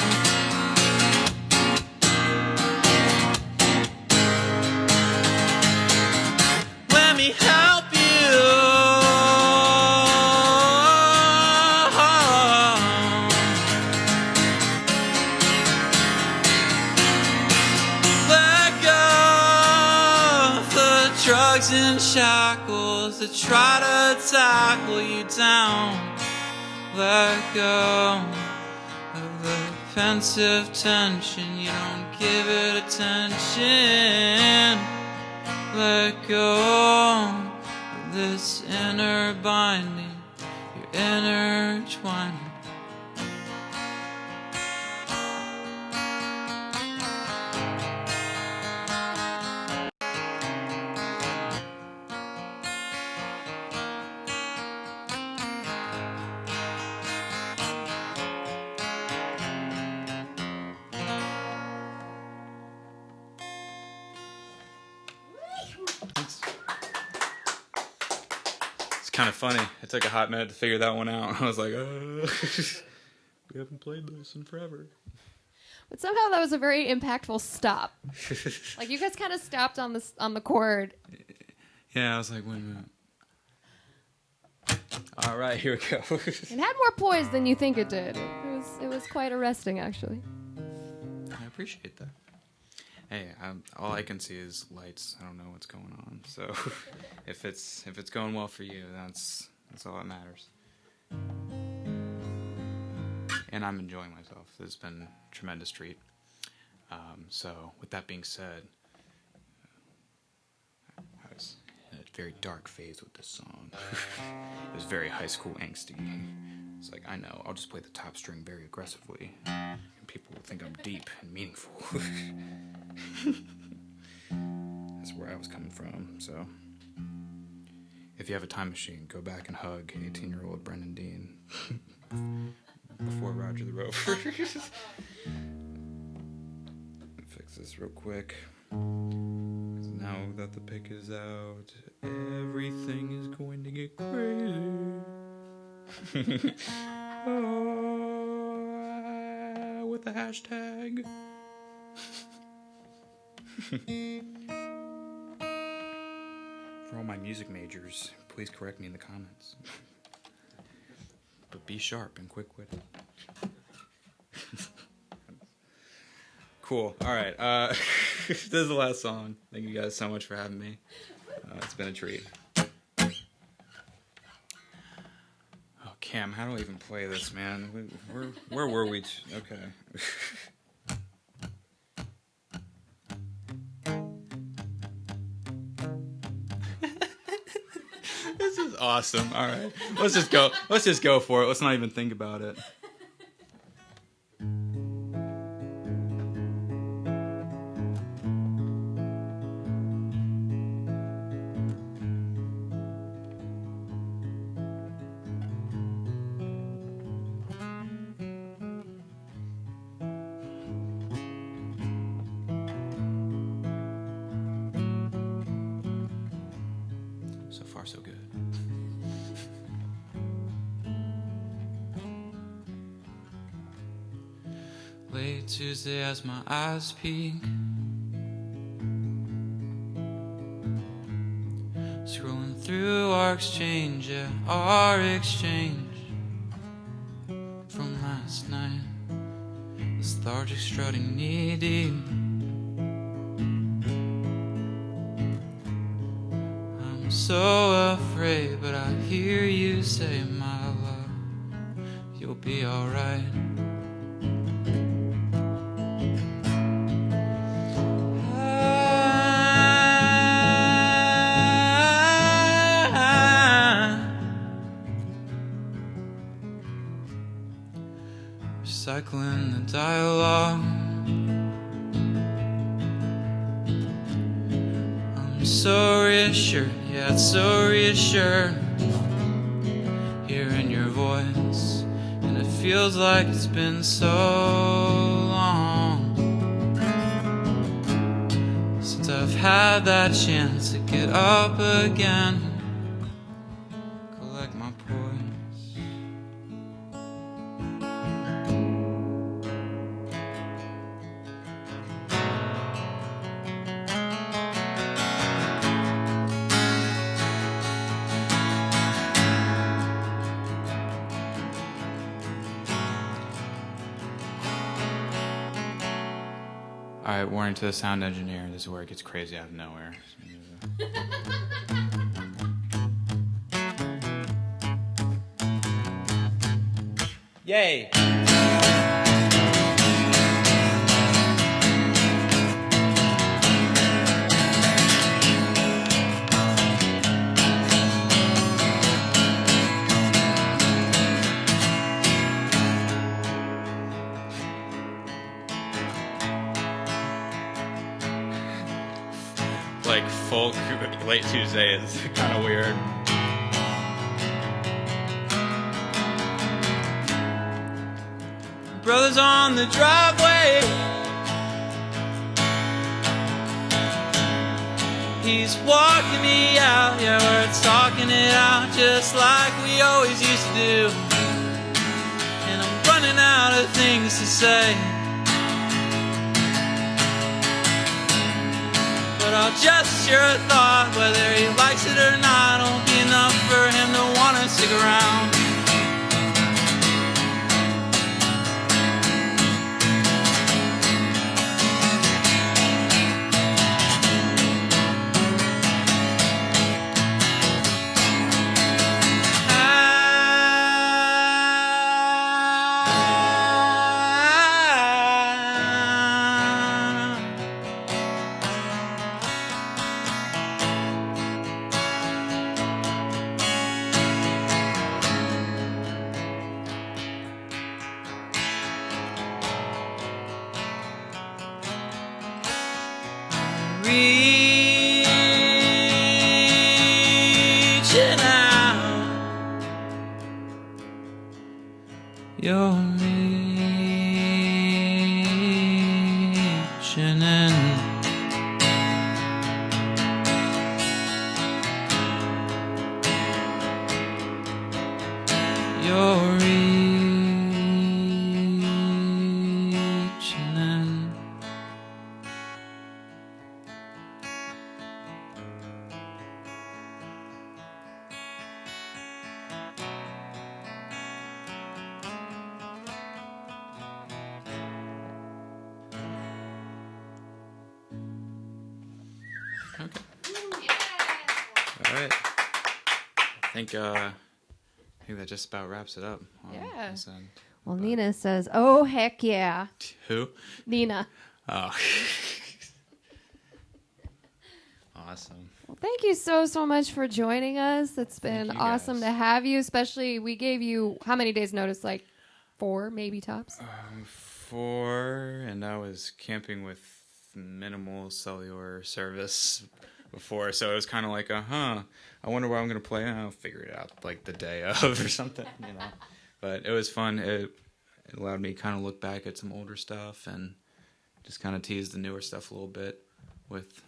Let me help you. Drugs and shackles that try to tackle you down. Let go of the pensive tension, you don't give it attention. Let go of this inner binding, your intertwining. Kind of funny. It took a hot minute to figure that one out. I was like, we haven't played this in forever. But somehow that was a very impactful stop. Like you guys kind of stopped on the chord. Yeah, I was like, wait a minute. All right, here we go. It had more poise than you think it did. It was quite arresting, actually. I appreciate that. Hey, all I can see is lights. I don't know what's going on. So if it's going well for you, that's all that matters. And I'm enjoying myself. It's been a tremendous treat. So with that being said, I was in a very dark phase with this song. It was very high school angsty. It's like, I know, I'll just play the top string very aggressively, and people will think I'm deep and meaningful. That's where I was coming from. So if you have a time machine, go back and hug 18-year-old Brendan Dean before Rodger The Rover. Fix this real quick. 'Cause now that the pick is out, everything is going to get crazy. With the hashtag. For all my music majors, please correct me in the comments. But be sharp and quick-witted. Cool. All right. This is the last song. Thank you guys so much for having me. It's been a treat. Oh, Cam, how do I even play this, man? Where were we? Okay. This is awesome. All right. Let's just go. Let's just go for it. Let's not even think about it. So far, so good. Late Tuesday as my eyes peek, scrolling through our exchange, yeah, our exchange from last night. Lethargic strutting knee deep, I'm so afraid, but I hear you say, my love, you'll be alright. Recycling the dialogue, I'm so reassured, yeah, it's so reassured, hearing your voice, and it feels like it's been so long since I've had that chance to get up again, collect my poise. Alright, warning to the sound engineer, this is where it gets crazy out of nowhere. Yay! Like folk late Tuesday is kind of weird. Brothers on the driveway, he's walking me out, yeah, we're talking it out just like we always used to do. And I'm running out of things to say, but I'll just share a thought, whether he likes it or not, won't be enough for him to want to stick around. reaching out. You're reaching in. You're reaching in. Okay. All right. I think that just about wraps it up. Yeah. This end. Well, Nina says, "Oh heck yeah." Who? Nina. Oh. Awesome. Well, thank you so much for joining us. It's been you, awesome guys. to have you. Especially, we gave you how many days notice? Like 4, maybe tops. 4, and I was camping with minimal cellular service before, so it was kind of like, I wonder where I'm going to play. I'll figure it out like the day of or something, you know. But it was fun. It allowed me to kind of look back at some older stuff and just kind of tease the newer stuff a little bit with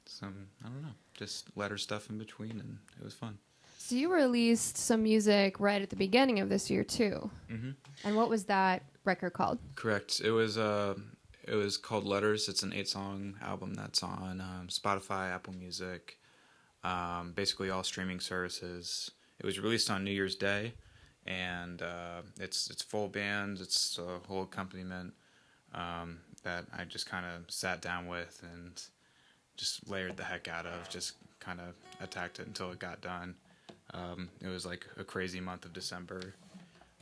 some, I don't know, just letter stuff in between, and it was fun. So you released some music right at the beginning of this year too. Mm-hmm. And what was that record called? Correct. It was called Letters. It's an 8-song album that's on Spotify, Apple Music, basically all streaming services. It was released on New Year's Day, and it's full band. It's a whole accompaniment that I just kind of sat down with and just layered the heck out of. Just kind of attacked it until it got done. It was like a crazy month of December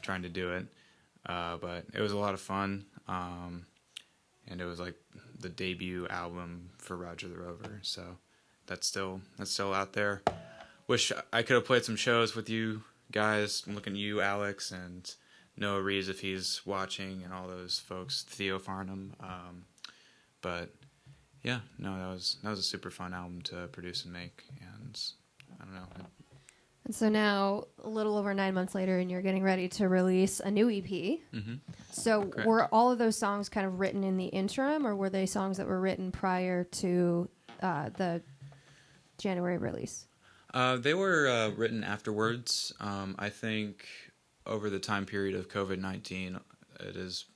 trying to do it, but it was a lot of fun. And it was like the debut album for Rodger the Rover, so that's still out there. Wish I could have played some shows with you guys. I'm looking at you, Alex, and Noah Reeves if he's watching, and all those folks, Theo Farnham. But yeah, no, that was a super fun album to produce and make, and I don't know. And so now, a little over 9 months later, and you're getting ready to release a new EP. Mm-hmm. So Correct. were all of those songs kind of written in the interim, or were they songs that were written prior to the January release? They were written afterwards. I think over the time period of COVID-19, it has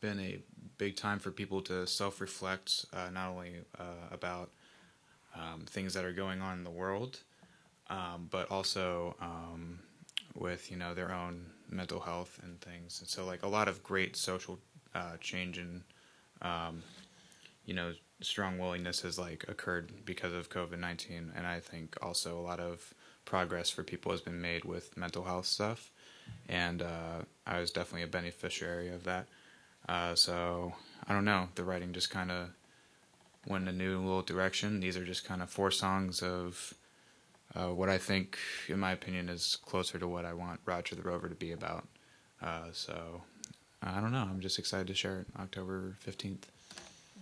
been a big time for people to self-reflect, not only about things that are going on in the world, but also with, you know, their own mental health and things. And so, like, a lot of great social change and, you know, strong willingness has, like, occurred because of COVID-19. And I think also a lot of progress for people has been made with mental health stuff. And I was definitely a beneficiary of that. So, I don't know. The writing just kind of went in a new little direction. These are just kind of 4 songs of what I think, in my opinion, is closer to what I want Rodger the Rover to be about. So, I don't know. I'm just excited to share it October 15th.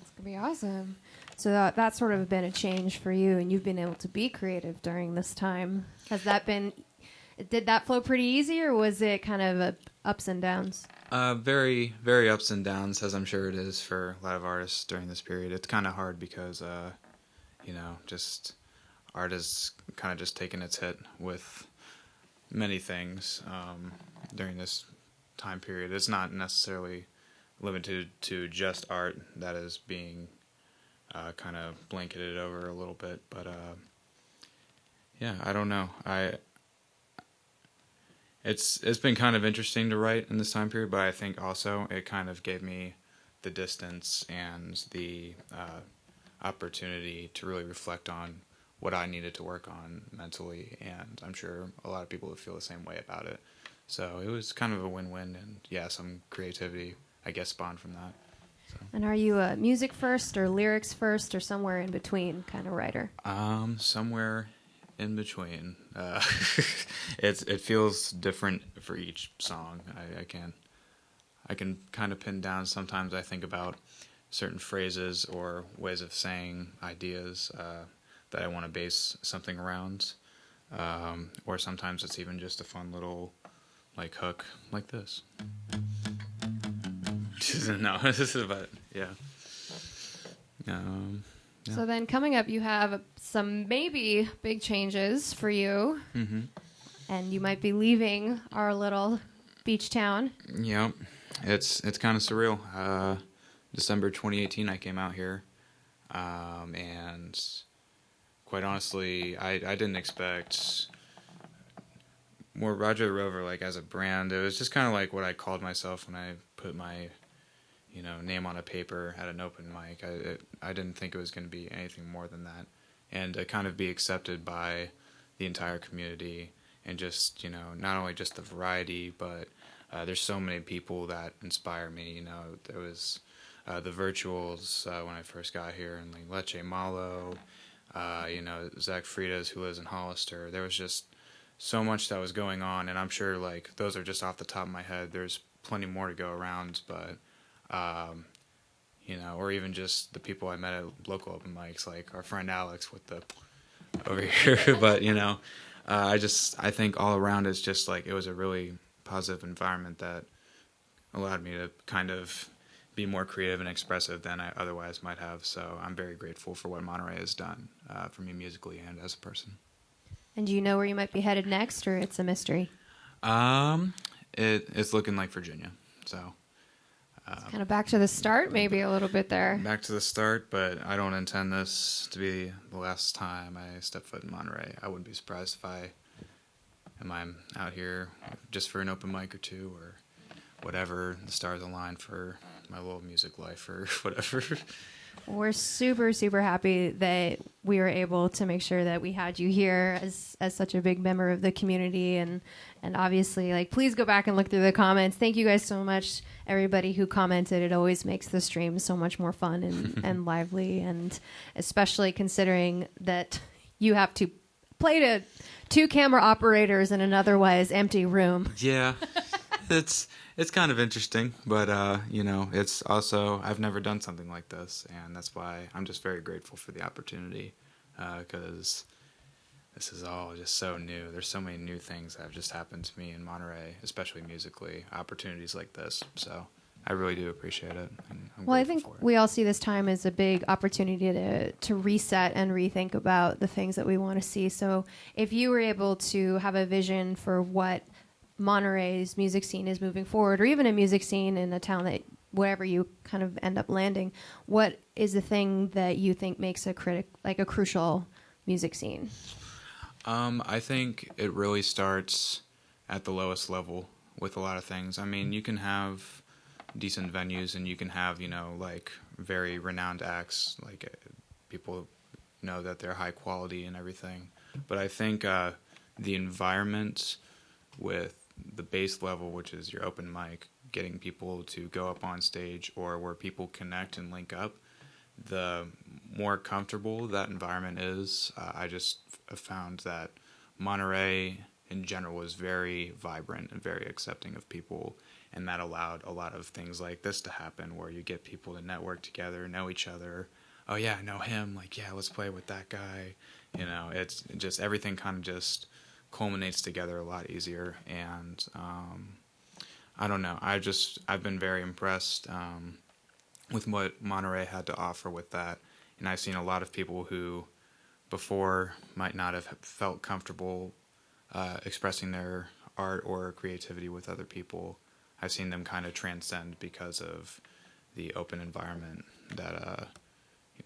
It's going to be awesome. So that's sort of been a change for you, and you've been able to be creative during this time. Did that flow pretty easy, or was it kind of ups and downs? Very, very ups and downs, as I'm sure it is for a lot of artists during this period. It's kind of hard because, you know, just art has kind of just taken its hit with many things during this time period. It's not necessarily limited to just art that is being kind of blanketed over a little bit, but yeah, I don't know. It's been kind of interesting to write in this time period, but I think also it kind of gave me the distance and the opportunity to really reflect on what I needed to work on mentally, and I'm sure a lot of people would feel the same way about it. So it was kind of a win-win, and yeah, some creativity, I guess, spawned from that. So. And are you a music first or lyrics first or somewhere in between kind of writer? Somewhere in between. It feels different for each song. I can kind of pin down. Sometimes I think about certain phrases or ways of saying ideas that I want to base something around. Or sometimes it's even just a fun little like hook like this. No, this is about, yeah. Yeah. So then coming up, you have some maybe big changes for you. Mm-hmm. And you might be leaving our little beach town. Yep. It's kind of surreal. December 2018, I came out here. And quite honestly, I didn't expect more Rodger The Rover, like, as a brand. It was just kind of like what I called myself when I put my, name on a paper at an open mic. I didn't think it was going to be anything more than that. And to kind of be accepted by the entire community and just, not only just the variety, but there's so many people that inspire me. There was the Virtuals when I first got here, and like Leche Malo, Zach Fridas, who lives in Hollister. There was just so much that was going on, and I'm sure like those are just off the top of my head. There's plenty more to go around, but or even just the people I met at local open mics, like our friend Alex with the over here. But I think all around it's just like it was a really positive environment that allowed me to kind of be more creative and expressive than I otherwise might have. So I'm very grateful for what Monterey has done for me musically and as a person. And do you know where you might be headed next, or it's a mystery? It's looking like Virginia. So it's kind of back to the start, maybe a little bit there. Back to the start, but I don't intend this to be the last time I step foot in Monterey. I wouldn't be surprised if I'm out here just for an open mic or two, or whatever the stars align for my little music life or whatever. We're super, super happy that we were able to make sure that we had you here as such a big member of the community. And obviously, like, please go back and look through the comments. Thank you guys so much, everybody who commented. It always makes the stream so much more fun and lively, and especially considering that you have to play to 2 camera operators in an otherwise empty room. Yeah. It's kind of interesting, but it's also, I've never done something like this, and that's why I'm just very grateful for the opportunity, because this is all just so new. There's so many new things that have just happened to me in Monterey, especially musically, opportunities like this. So I really do appreciate it. And I think we all see this time as a big opportunity to reset and rethink about the things that we want to see. So if you were able to have a vision for what Monterey's music scene is moving forward, or even a music scene in a town that wherever you kind of end up landing, what is the thing that you think makes a crucial music scene? I think it really starts at the lowest level with a lot of things. I mean, you can have decent venues and you can have, like very renowned acts, like people know that they're high quality and everything. But I think the environment with the base level, which is your open mic, getting people to go up on stage, or where people connect and link up, the more comfortable that environment is. I just found that Monterey in general was very vibrant and very accepting of people, and that allowed a lot of things like this to happen, where you get people to network together, know each other. Oh yeah, I know him. Like, yeah, let's play with that guy. It's just everything kind of just culminates together a lot easier. And I don't know. I've been very impressed with what Monterey had to offer with that. And I've seen a lot of people who before might not have felt comfortable expressing their art or creativity with other people. I've seen them kind of transcend because of the open environment that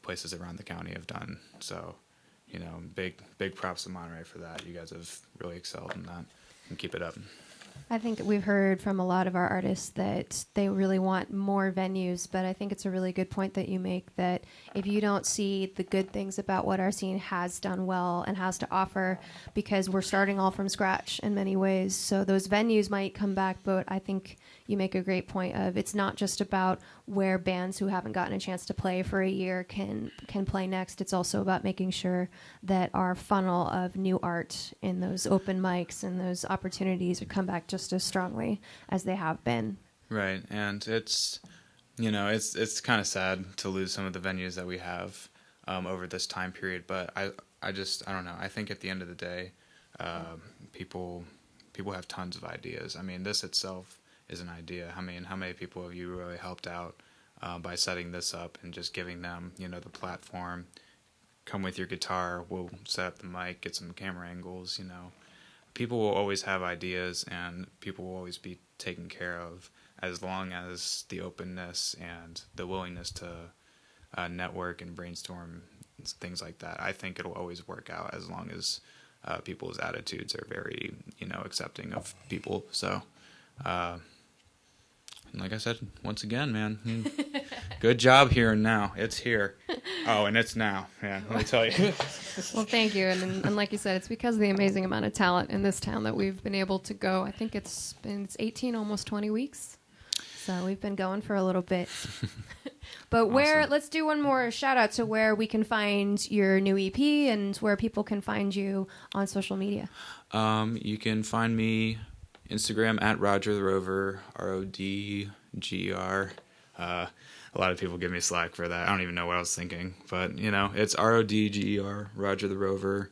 places around the county have done. So, big props to Monterey for that. You guys have really excelled in that, and keep it up. I think we've heard from a lot of our artists that they really want more venues, but I think it's a really good point that you make, that if you don't see the good things about what our scene has done well and has to offer, because we're starting all from scratch in many ways, so those venues might come back, but I think you make a great point of it's not just about where bands who haven't gotten a chance to play for a year can play next. It's also about making sure that our funnel of new art in those open mics and those opportunities come back just as strongly as they have been. Right, and it's you know, it's kind of sad to lose some of the venues that we have over this time period. But I don't know. I think at the end of the day, people have tons of ideas. I mean, this itself is an idea. I mean, how many people have you really helped out by setting this up and just giving them, you know, the platform? Come with your guitar. We'll set up the mic, get some camera angles. You know, people will always have ideas, and people will always be taken care of as long as the openness and the willingness to network and brainstorm things like that. I think it'll always work out as long as people's attitudes are very, you know, accepting of people. So, like I said, once again, man, good job here and now. It's here. Oh, and it's now. Yeah, let me tell you. Well, thank you. And like you said, it's because of the amazing amount of talent in this town that we've been able to go. I think it's 18, almost 20 weeks. So we've been going for a little bit. But Awesome. let's do one more shout out to where we can find your new EP and where people can find you on social media. You can find me Instagram at Rodger The Rover, RODGER. A lot of people give me slack for that. I don't even know what I was thinking, but you know, it's RODGER, Rodger The Rover.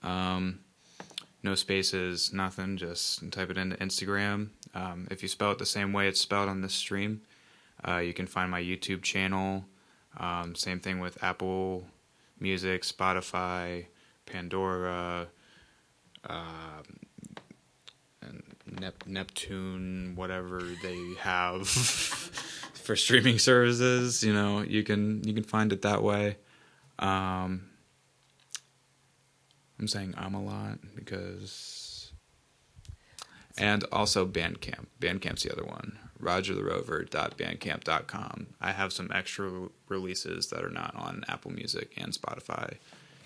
No spaces, nothing. Just type it into Instagram. If you spell it the same way it's spelled on this stream, you can find my YouTube channel. Same thing with Apple Music, Spotify, Pandora, and Neptune, whatever they have for streaming services. You know, you can find it that way. I'm saying a lot because, and also Bandcamp. Bandcamp's the other one. RodgerTheRover.bandcamp.com. I have some extra releases that are not on Apple Music and Spotify.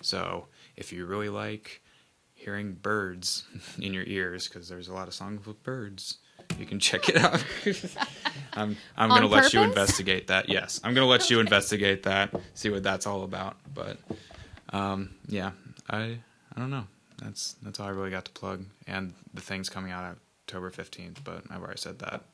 So if you really like hearing birds in your ears, because there's a lot of songs with birds, you can check it out. I'm going to let you investigate that. Yes, I'm going to let you investigate that, see what that's all about. But yeah, I don't know. That's all I really got to plug. And the thing's coming out October 15th, but I've already said that.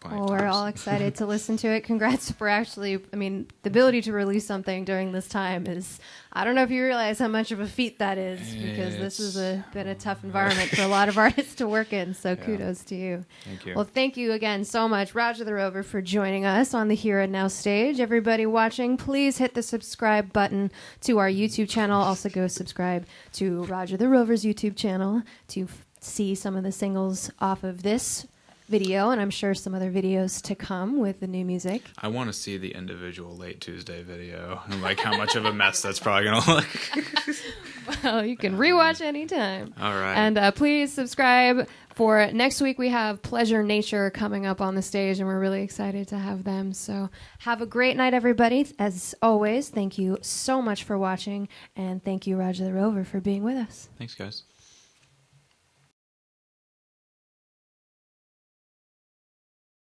Well, we're all excited to listen to it. Congrats for actually, I mean, the ability to release something during this time is, I don't know if you realize how much of a feat that is, because this has been a tough environment for a lot of artists to work in, so kudos to you. Thank you. Well, thank you again so much, Rodger The Rover, for joining us on the Here and Now stage. Everybody watching, please hit the subscribe button to our YouTube channel. Also go subscribe to Rodger The Rover's YouTube channel to see some of the singles off of this video, and I'm sure some other videos to come with the new music. I want to see the individual Late Tuesday video and like how much of a mess that's probably going to look. Well, you can rewatch anytime. All right. And please subscribe. For next week, we have Pleasure Nature coming up on the stage, and we're really excited to have them. So have a great night, everybody. As always, thank you so much for watching, and thank you, Rodger The Rover, for being with us. Thanks, guys.